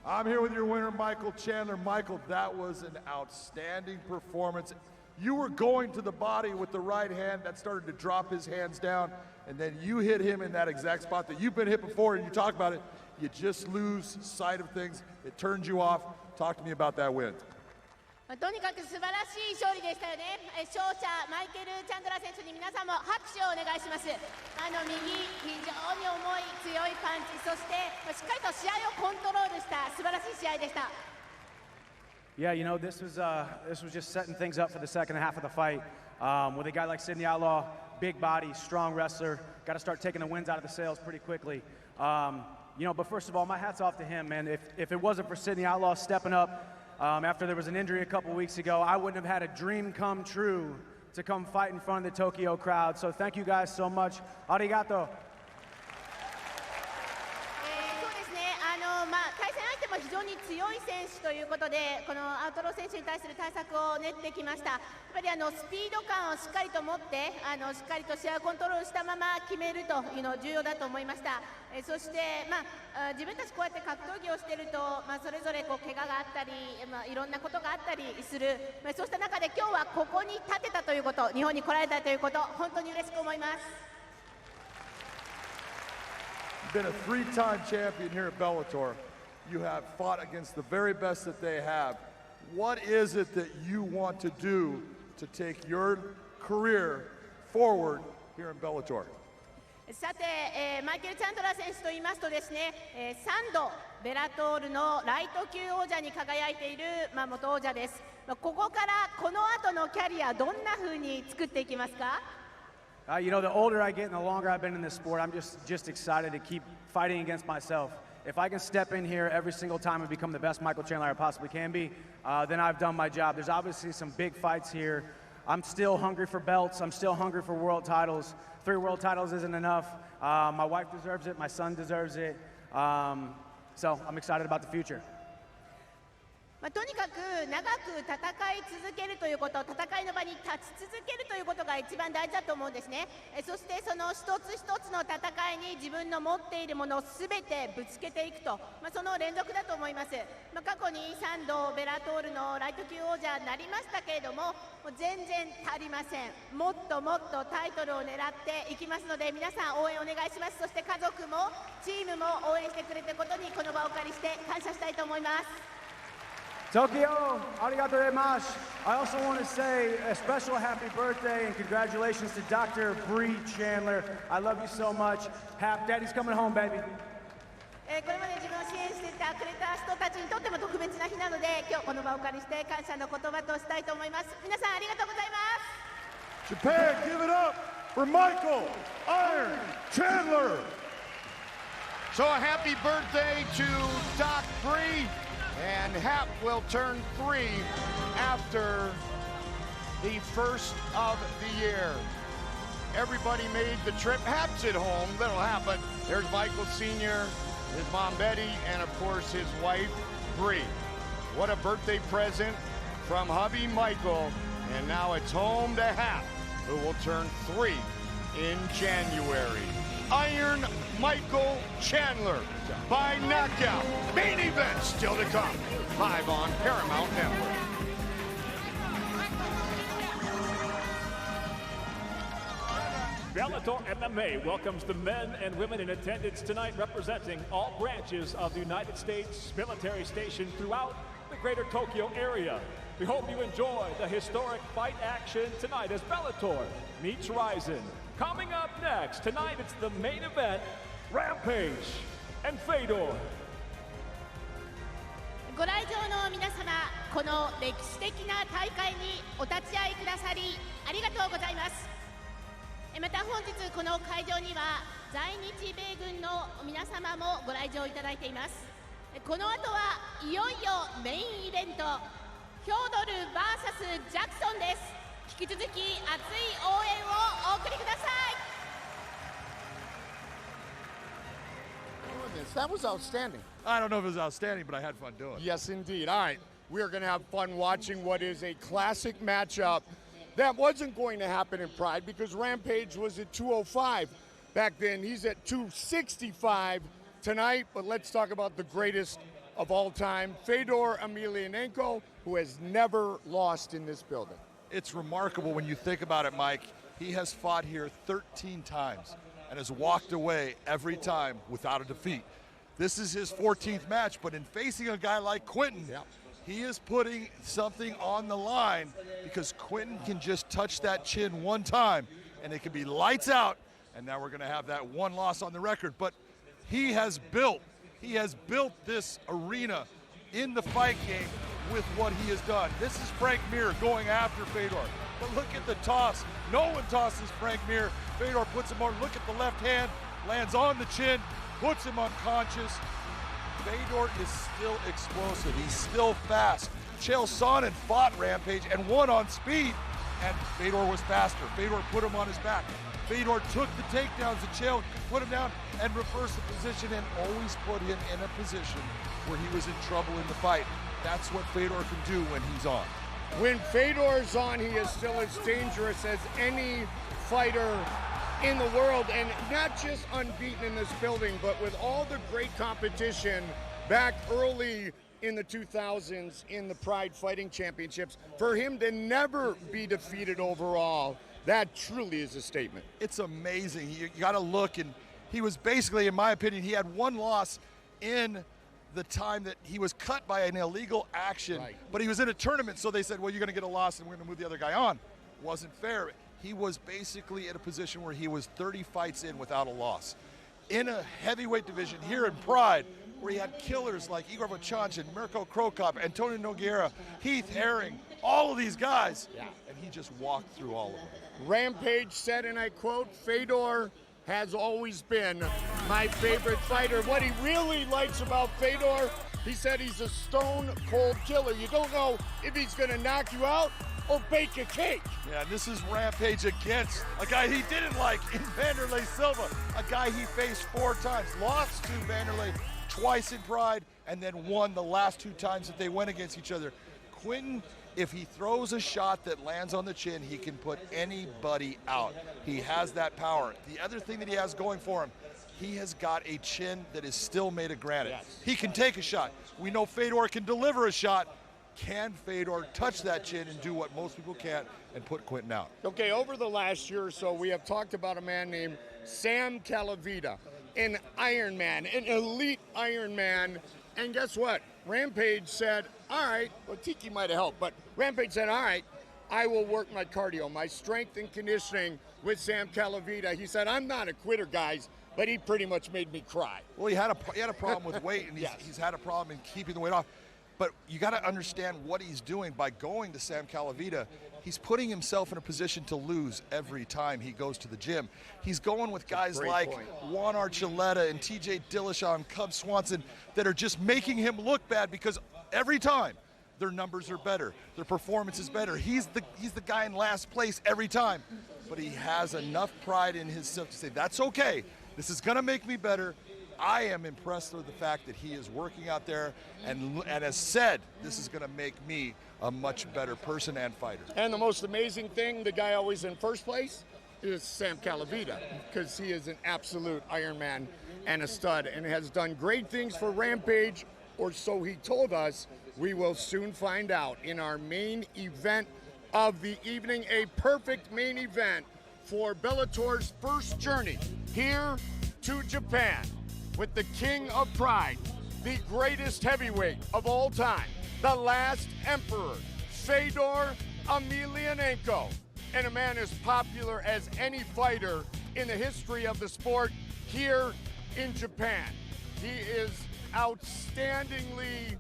I'm here with your winner, Michael Chandler. Michael, that was an outstanding performance. You were going to the body with the right hand. That started to drop his hands down, and then you hit him in that exact spot that you've been hit before, and you talk about it. You just lose sight of things. It turns you off. Talk to me about that win. とにかく素晴らしい勝利でしたよね。勝者マイケル・チャンドラー選手に皆さんも拍手をお願いします。右非常に重い強いパンチ、そしてしっかりと試合をコントロールした素晴らしい試合でした。Yeah, this was just setting things up for the second half of the fight. With a guy like Sidney Outlaw, big body, strong wrestler, got to start taking the wins out of the sails pretty quickly. But first of all, my hat's off to him, man. If it wasn't for Sidney Outlaw stepping up after there was an injury a couple weeks ago, I wouldn't have had a dream come true to come fight in front of the Tokyo crowd. So thank you guys so much. Arigato. 対戦相手も非常に強い選手ということで、このアウトロー選手に対する対策を練ってきました。やっぱりスピード感をしっかりと持って、しっかりと試合をコントロールしたまま決めるというの重要だと思いました。そして、自分たちこうやって格闘技をしていると、それぞれ怪我があったり、いろんなことがあったりする、そうした中で今日はここに立てたということ、日本に来られたということ、本当に嬉しく思います。Been a 3-time champion here at Bellator. You have fought against the very best that they have. What is it that you want to do to take your career forward here in Bellator? さて、マイケル・チャンドラー選手と言いますとですね、3度ベラトールのライト級王者に輝いている、元王者です。ここからこの後のキャリアどんな風に作っていきますか？ You know, the older I get and the longer I've been in this sport, I'm just excited to keep fighting against myself. If I can step in here every single time and become the best Michael Chandler I possibly can be, then I've done my job. There's obviously some big fights here. I'm still hungry for belts. I'm still hungry for world titles. 3 world titles isn't enough. My wife deserves it. My son deserves it. So I'm excited about the future. とにかく長く戦い続けるということ、戦いの場に立ち続けるということが一番大事だと思うんですね。そしてその一つ一つの戦いに自分の持っているものを全てぶつけていくと、その連続だと思います。過去に3度ベラトールのライト級王者になりましたけれども、全然足りません。もっともっとタイトルを狙っていきますので、皆さん応援お願いします。そして家族もチームも応援してくれたことにこの場をお借りして感謝したいと思います。Tokyo, arigatou gozaimasu. I also want to say a special happy birthday and congratulations to Dr. Bree Chandler. I love you so much. Daddy's coming home, baby. これまで自分を支援してくれた人たちにとっても特別な日なので、今日この場をお借りして感謝の言葉としたいと思います。皆さんありがとうございます。 Japan, give it up for Michael Iron Chandler. So a happy birthday to Doc Bree. And Hap will turn 3 after the first of the year. Everybody made the trip. Hap's at home, little Hap, but there's Michael Sr., his mom Betty, and of course his wife Bree. What a birthday present from hubby Michael. And now it's home to Hap, who will turn 3 in January. Iron Michael Chandler by knockout. Main event still to come. Live on Paramount Network. Bellator MMA welcomes the men and women in attendance tonight representing all branches of the United States military stationed throughout the greater Tokyo area. We hope you enjoy the historic fight action tonight as Bellator meets Ryzen. Coming up next, tonight it's the main event, Rampage and Fedor. ご来場の皆様、この歴史的な大会にお立ち会いくださりありがとうございます。また本日この会場には在日米軍の皆様もご来場いただいています。この後はいよいよメインイベント、ヒョードル VS ジャクソンです。引き続き熱い応援をお送りください。 That was outstanding. I don't know if it was outstanding, but I had fun doing it. Yes, indeed. All right, we're going to have fun watching what is a classic matchup that wasn't going to happen in Pride because Rampage was at 205 back then. He's at 265 tonight, but let's talk about the greatest of all time, Fedor Emelianenko, who has never lost in this building. It's remarkable when you think about it, Mike. He has fought here 13 times and has walked away every time without a defeat. This is his 14th match, but in facing a guy like Quinton, he is putting something on the line because Quinton can just touch that chin one time and it can be lights out, and now we're going to have that one loss on the record. But he has built this arena in the fight game with what he has done. This is Frank Mir going after Fedor. But look at the toss. No one tosses Frank Mir. Fedor puts him on. Look at the left hand, lands on the chin, puts him unconscious. Fedor is still explosive. He's still fast. Chael Sonnen fought Rampage and won on speed, and Fedor was faster. Fedor put him on his back. Fedor took the takedowns that Chael put him down and reversed the position and always put him in a position where he was in trouble in the fight. That's what Fedor can do when he's on. When Fedor's on, he is still as dangerous as any fighter in the world, and not just unbeaten in this building, but with all the great competition back early in the 2000s in the Pride Fighting Championships. For him to never be defeated overall, that truly is a statement. It's amazing. You got to look, and he was basically, in my opinion, he had one loss in the time that he was cut by an illegal action, but he was in a tournament, so they said, well, you're going to get a loss and we're going to move the other guy on. Wasn't fair. He was basically in a position where he was 30 fights in without a loss. In a heavyweight division here in Pride, where he had killers like Igor Vachanchin, Mirko Krokop, Antonio Nogueira, Heath Herring, all of these guys, and and he just walked through all of them. Rampage said, and I quote, "Fedor has always been my favorite fighter." What he really likes about Fedor, he said he's a stone-cold killer. You don't know if he's going to knock you out or bake a cake. Yeah, and this is Rampage against a guy he didn't like in Vanderlei Silva, a guy he faced 4 times, lost to Vanderlei twice in Pride, and then won the last 2 times that they went against each other. Quinton, if he throws a shot that lands on the chin, he can put anybody out. He has that power. The other thing that he has going for him, he has got a chin that is still made of granite. Yes. He can take a shot. We know Fedor can deliver a shot. Can Fedor touch that chin and do what most people can't and put Quinton out? Okay, over the last year or so, we have talked about a man named Sam Calavita, an Iron Man, an elite Iron Man. And guess what? Rampage said, all right, well, Tiki might have helped, but Rampage said, all right, I will work my cardio, my strength and conditioning with Sam Calavita. He said, I'm not a quitter, guys, but he pretty much made me cry. Well, he had a problem with weight, and he's had a problem in keeping the weight off. But you got to understand what he's doing by going to Sam Calavita. He's putting himself in a position to lose every time he goes to the gym. He's going with guys like Juan Archuleta and TJ Dillashaw and Cub Swanson that are just making him look bad because every time their numbers are better, their performance is better. He's the guy in last place every time. But he has enough pride in himself to say, that's okay. This is going to make me better. I am impressed with the fact that he is working out there and has said this is going to make me a much better person and fighter. And the most amazing thing, the guy always in first place, is Sam Calavita, because he is an absolute Iron Man and a stud and has done great things for Rampage, or so he told us. We will soon find out in our main event of the evening, a perfect main event for Bellator's first journey here to Japan, with the King of Pride, the greatest heavyweight of all time, the last emperor, Fedor Emelianenko, and a man as popular as any fighter in the history of the sport here in Japan. He is outstandingly,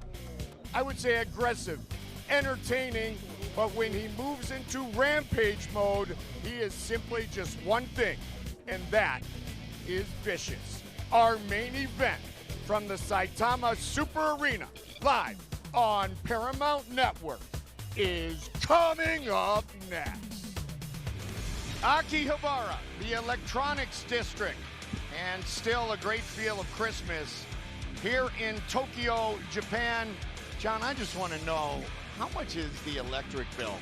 I would say, aggressive, entertaining, but when he moves into Rampage mode, he is simply just one thing, and that is vicious. Our main event from the Saitama Super Arena, live on Paramount Network, is coming up next. Akihabara, the electronics district, and still a great feel of Christmas here in Tokyo, Japan. John, I just want to know, how much is the electric bill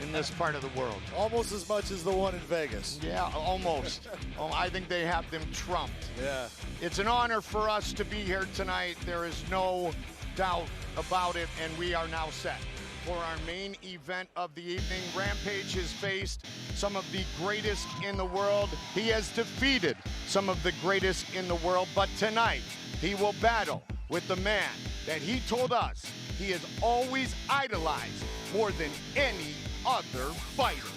in this part of the world? Almost as much as the one in Vegas. Yeah, almost. I think they have them trumped. Yeah. It's an honor for us to be here tonight. There is no doubt about it, and we are now set for our main event of the evening. Rampage has faced some of the greatest in the world. He has defeated some of the greatest in the world, but tonight he will battle with the man that he told us he has always idolized more than any other fighter.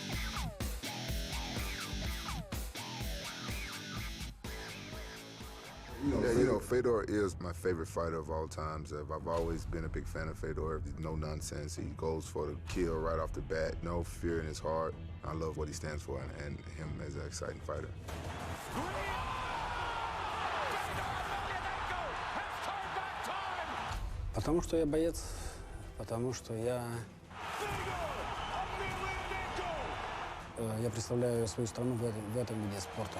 Yeah, Fedor is my favorite fighter of all times. I've always been a big fan of Fedor. No nonsense. He goes for the kill right off the bat. No fear in his heart. I love what he stands for and him as an exciting fighter. Потому что я боец, потому что я представляю свою страну в этом виде спорта.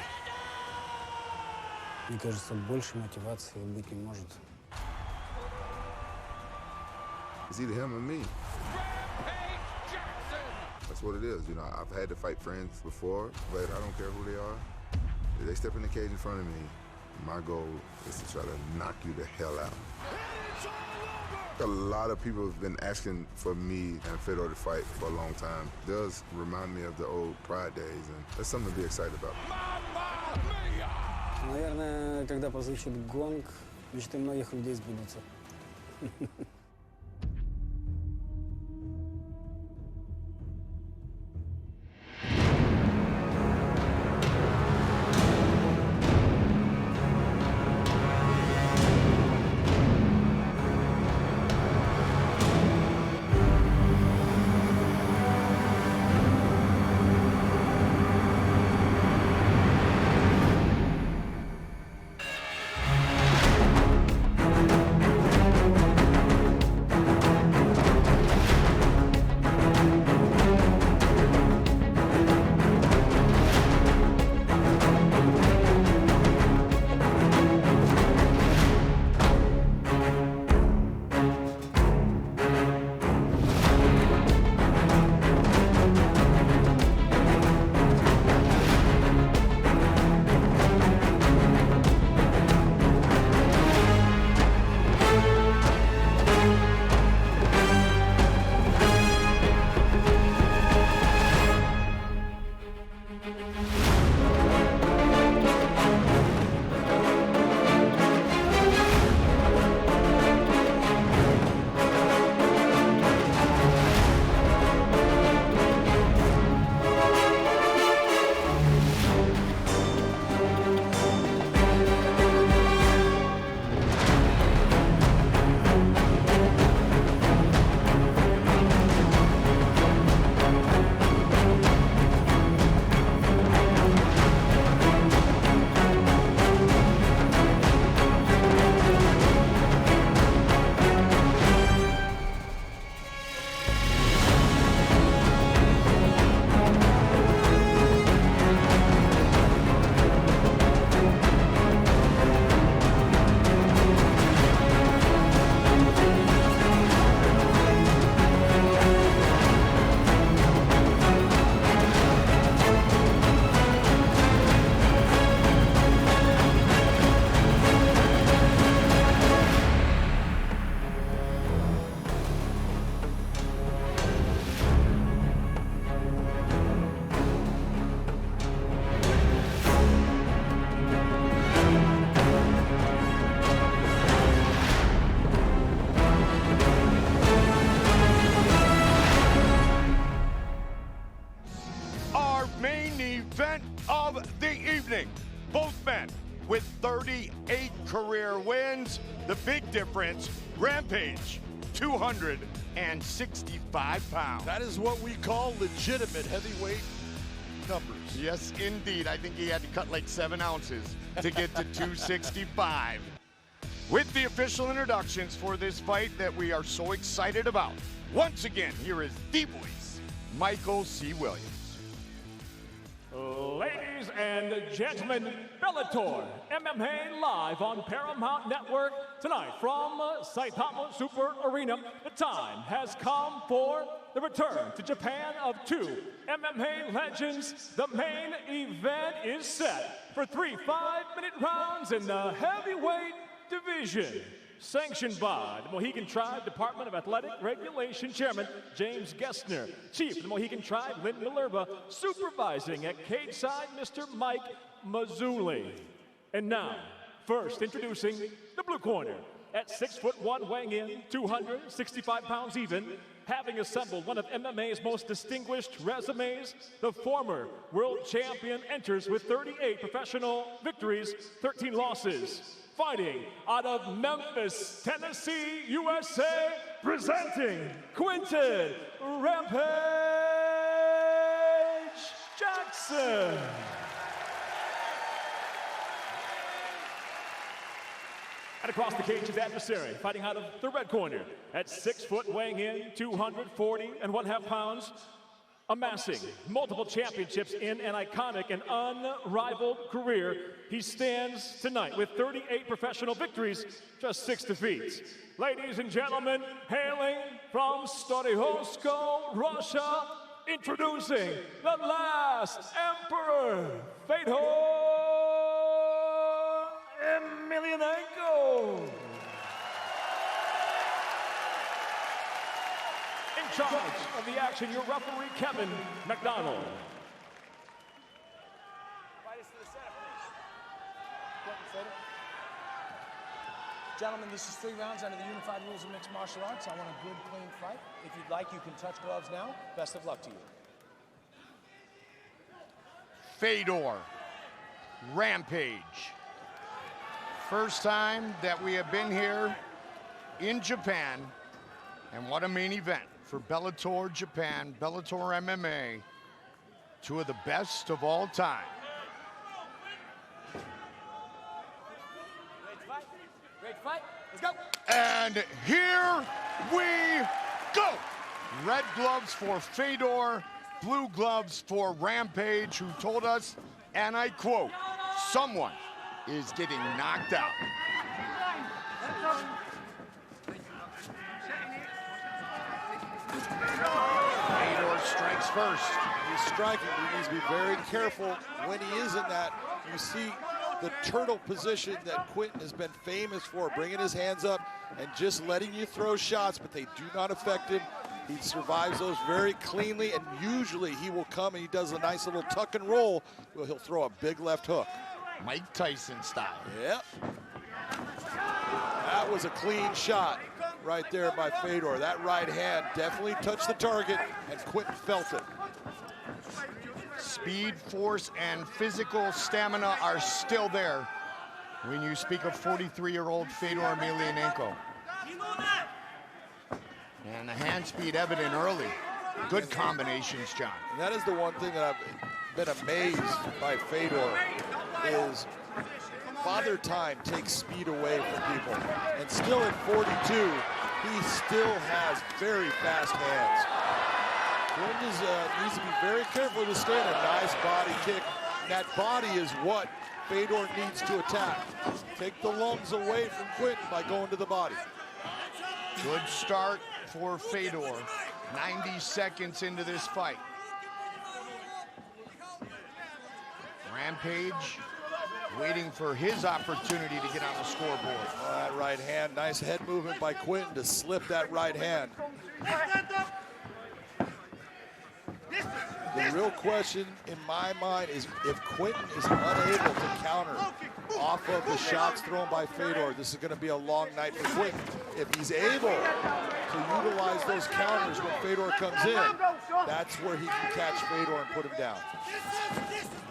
Мне кажется, больше мотивации быть не может. It's either him or me. That's what it is. I've had to fight friends before, but I don't care who they are. If they step in the cage in front of me, my goal is to try to knock you the hell out. A lot of people have been asking for me and Fedor to fight for a long time. It does remind me of the old Pride days, and that's something to be excited about. Наверное, когда прозвучит гонг, мечты многих людей сбудутся. difference. Rampage, 265 pounds. That is what we call legitimate heavyweight numbers. Yes, indeed. I think he had to cut like 7 ounces to get to 265. With the official introductions for this fight that we are so excited about, once again, here is the voice, Michael C. Williams. Ladies and gentlemen, Bellator MMA live on Paramount Network tonight from Saitama Super Arena. The time has come for the return to Japan of 2 MMA legends. The main event is set for 3 5-minute rounds in the heavyweight division. Sanctioned by the Mohegan Tribe Department of Athletic Regulation Chairman James Gessner, Chief of the Mohegan Tribe Lynn Milerva, supervising at cage side Mr. Mike Mazzulli. And now, first introducing the blue corner at 6'1", weighing in 265 pounds even, having assembled one of MMA's most distinguished resumes, the former world champion enters with 38 professional victories, 13 losses. Fighting out of Memphis, Tennessee, USA, presenting Quinton Rampage Jackson. And across the cage, his adversary, fighting out of the red corner at 6 foot, weighing in 240.5 pounds, amassing multiple championships in an iconic and unrivaled career. He stands tonight with 38 professional victories, just 6 defeats. Ladies and gentlemen, hailing from Storyhosko, Russia, introducing the last Emperor, Fedor Emelianenko. In charge of the action, your referee, Kevin McDonald. Gentlemen, this is 3 rounds under the unified rules of mixed martial arts. I want a good, clean fight. If you'd like, you can touch gloves now. Best of luck to you. Fedor Rampage. First time that we have been here in Japan, and what a main event for Bellator Japan, Bellator MMA, 2 of the best of all time. Great fight. Let's go. And here we go. Red gloves for Fedor, blue gloves for Rampage, who told us, and I quote, someone is getting knocked out. Fedor strikes first. He's striking, but he needs to be very careful when he is in that. You see the turtle position that Quinton has been famous for, bringing his hands up and just letting you throw shots, but they do not affect him. He survives those very cleanly, and usually he will come and he does a nice little tuck and roll. Well, he'll throw a big left hook. Mike Tyson style. Yep. That was a clean shot right there by Fedor. That right hand definitely touched the target, and Quinton felt it. Speed, force, and physical stamina are still there when you speak of 43-year-old Fedor Emelianenko. And the hand speed evident early. Good combinations, John. And that is the one thing that I've been amazed by Fedor is Father Time takes speed away from people. And still at 42, he still has very fast hands. Quinton needs to be very careful to stay in a nice body kick. That body is what Fedor needs to attack. Take the lungs away from Quinton by going to the body. Good start for Fedor. 90 seconds into this fight. Rampage waiting for his opportunity to get on the scoreboard. Oh, that right hand, nice head movement by Quinton to slip that right hand. The real question in my mind is if Quinton is unable to counter off of the shots thrown by Fedor, this is going to be a long night for Quinton. If he's able to utilize those counters when Fedor comes in, that's where he can catch Fedor and put him down.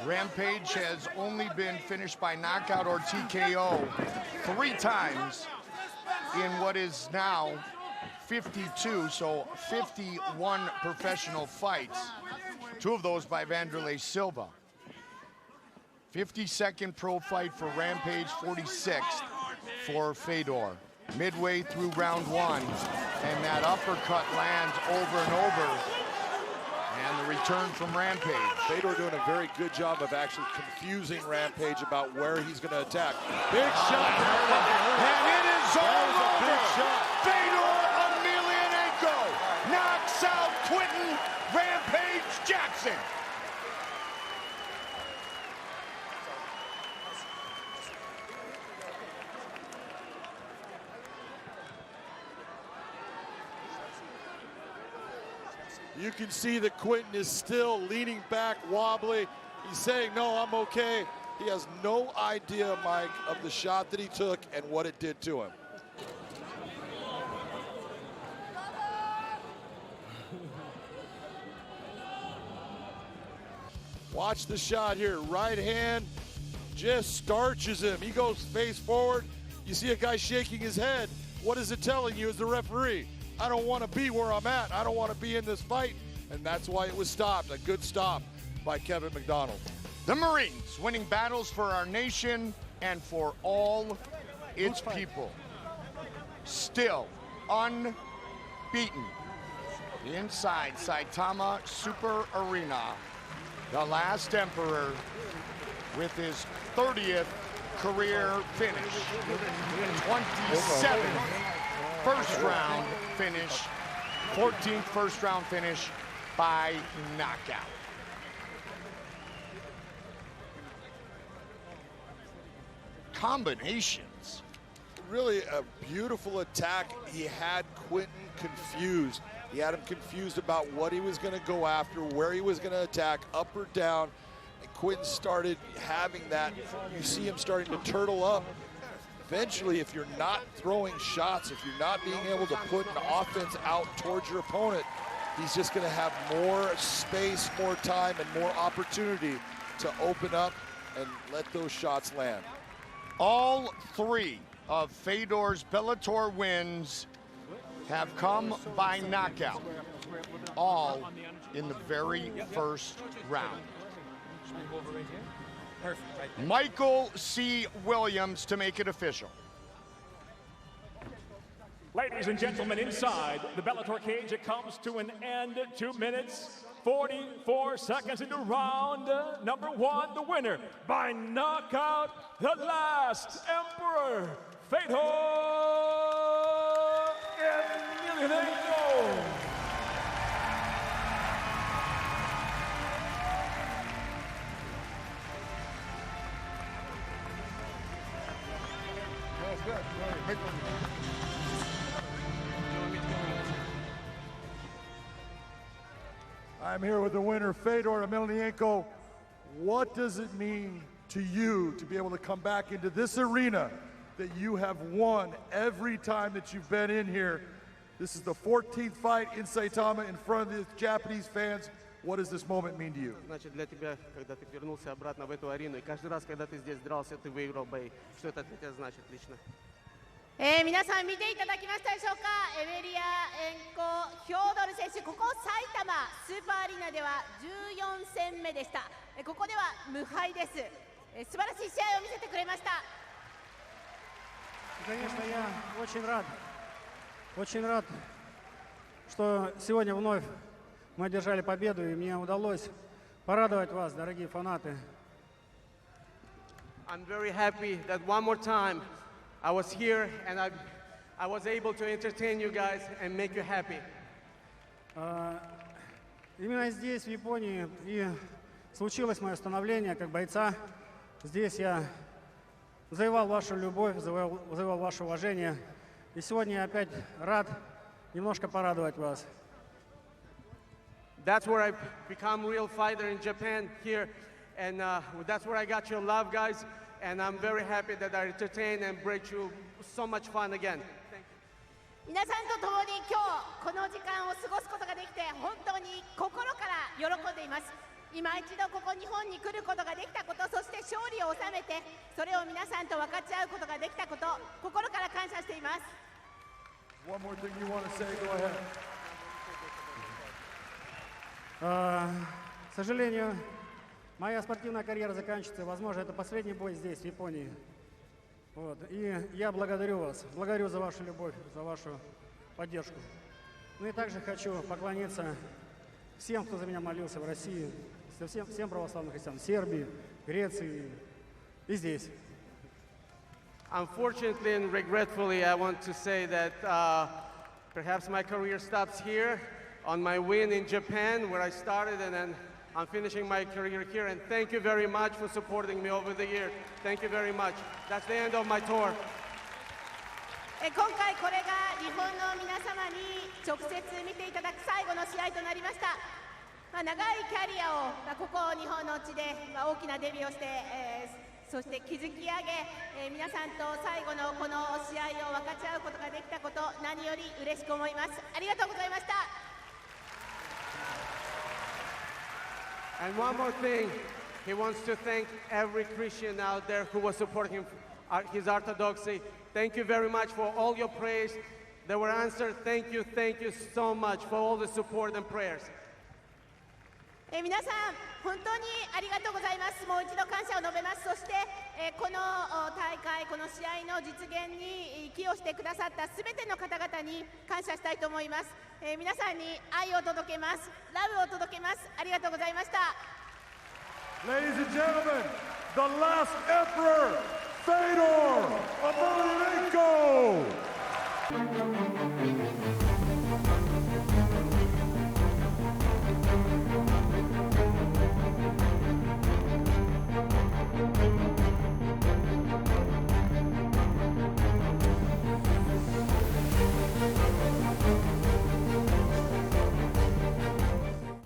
Rampage has only been finished by knockout or TKO 3 times in what is now 52, so 51 professional fights. 2 of those by Vanderlei Silva. 52nd pro fight for Rampage, 46th for Fedor. Midway through round 1, and that uppercut lands over and over. And the return from Rampage. Fedor doing a very good job of actually confusing Rampage about where he's going to attack. Big shot. And it is all over. Fedor Emelianenko knocks out Quentin Rampage Jackson. You can see that Quentin is still leaning back, wobbly. He's saying, no, I'm okay. He has no idea, Mike, of the shot that he took and what it did to him. Watch the shot here. Right hand just starches him. He goes face forward. You see a guy shaking his head. What is it telling you as the referee? I don't want to be where I'm at. I don't want to be in this fight. And that's why it was stopped. A good stop by Kevin McDonald. The Marines winning battles for our nation and for all its people. Still unbeaten inside Saitama Super Arena. The last emperor with his 30th career finish. 27th first round finish, 14th first round finish by knockout. Combinations. Really a beautiful attack. He had Quentin confused. He had him confused about what he was going to go after, where he was going to attack, up or down. And Quentin started having that. You see him starting to turtle up. Eventually, if you're not throwing shots, if you're not being able to put an offense out towards your opponent, he's just going to have more space, more time, and more opportunity to open up and let those shots land. All 3 of Fedor's Bellator wins have come by knockout, all in the very first round. Michael C. Williams to make it official. Ladies and gentlemen, inside the Bellator cage, it comes to an end. 2 minutes, 44 seconds into round number 1. The winner by knockout, the last emperor, Fedor Emelianenko. I'm here with the winner, Fedor Emelianenko. What does it mean to you to be able to come back into this arena that you have won every time that you've been in here? This is the 14th fight in Saitama in front of the Japanese fans. What does this moment mean to you? Значит, для тебя, когда ты вернулся обратно в эту арену, и каждый раз, когда ты здесь дрался, ты выиграл бои. Что это для тебя значит лично? 皆さん見ていただきましたでしょうか。エメリアエンコ・ヒョードル選手、ここ埼玉スーパーアリーナでは14戦目でした。ここでは無敗です。素晴らしい試合を見せてくれました。Конечно, я очень рад, что сегодня вновь мы одержали победу, и мне удалось порадовать вас, дорогие фанаты. I'm very happy that one more time I was here and I was able to entertain you guys and make you happy. Именно здесь, в Японии, и случилось мое становление как бойца. Здесь я завоевал вашу любовь, завоевал ваше уважение. И сегодня я опять рад немножко порадовать вас. That's where I become real fighter in Japan here, and that's where I got your love, guys. And I'm very happy that I entertained and brought you so much fun again. 皆さんと共に今日この時間を過ごすことができて本当に心から喜んでいます。今一度ここ日本に来ることができたこと、そして勝利を収めてそれを皆さんと分かち合うことができたこと、心から感謝しています。One more thing you want to say, go ahead. К сожалению, моя спортивная карьера заканчивается. Возможно, это последний бой здесь, в Японии. Вот. И я благодарю вас, благодарю за вашу любовь, за вашу поддержку. Ну и также хочу поклониться всем, кто за меня молился в России, всем православным христианам в Сербии, Греции и здесь. Unfortunately and regretfully, I want to say that perhaps my career stops here on my win in Japan, where I started, and then I'm finishing my career here. And thank you very much for supporting me over the years. Thank you very much. That's the end of my tour. 今回これが日本の皆様に直接見ていただく最後の試合となりました。長いキャリアをここ日本の地で大きなデビューをして、そして築き上げ、皆さんと最後のこの試合を分かち合うことができたこと、何より嬉しく思います。ありがとうございました。And one more thing, he wants to thank every Christian out there who was supporting his orthodoxy. Thank you very much for all your prayers that were answered. Thank you so much for all the support and prayers. 皆さん、本当にありがとうございます。もう一度感謝を述べます。そして、この大会、この試合の実現に寄与してくださったすべての方々に感謝したいと思います。皆さんに愛を届けます。ラブを届けます。ありがとうございました。Ladies and gentlemen, the last emperor, Fedor and Emelianenko.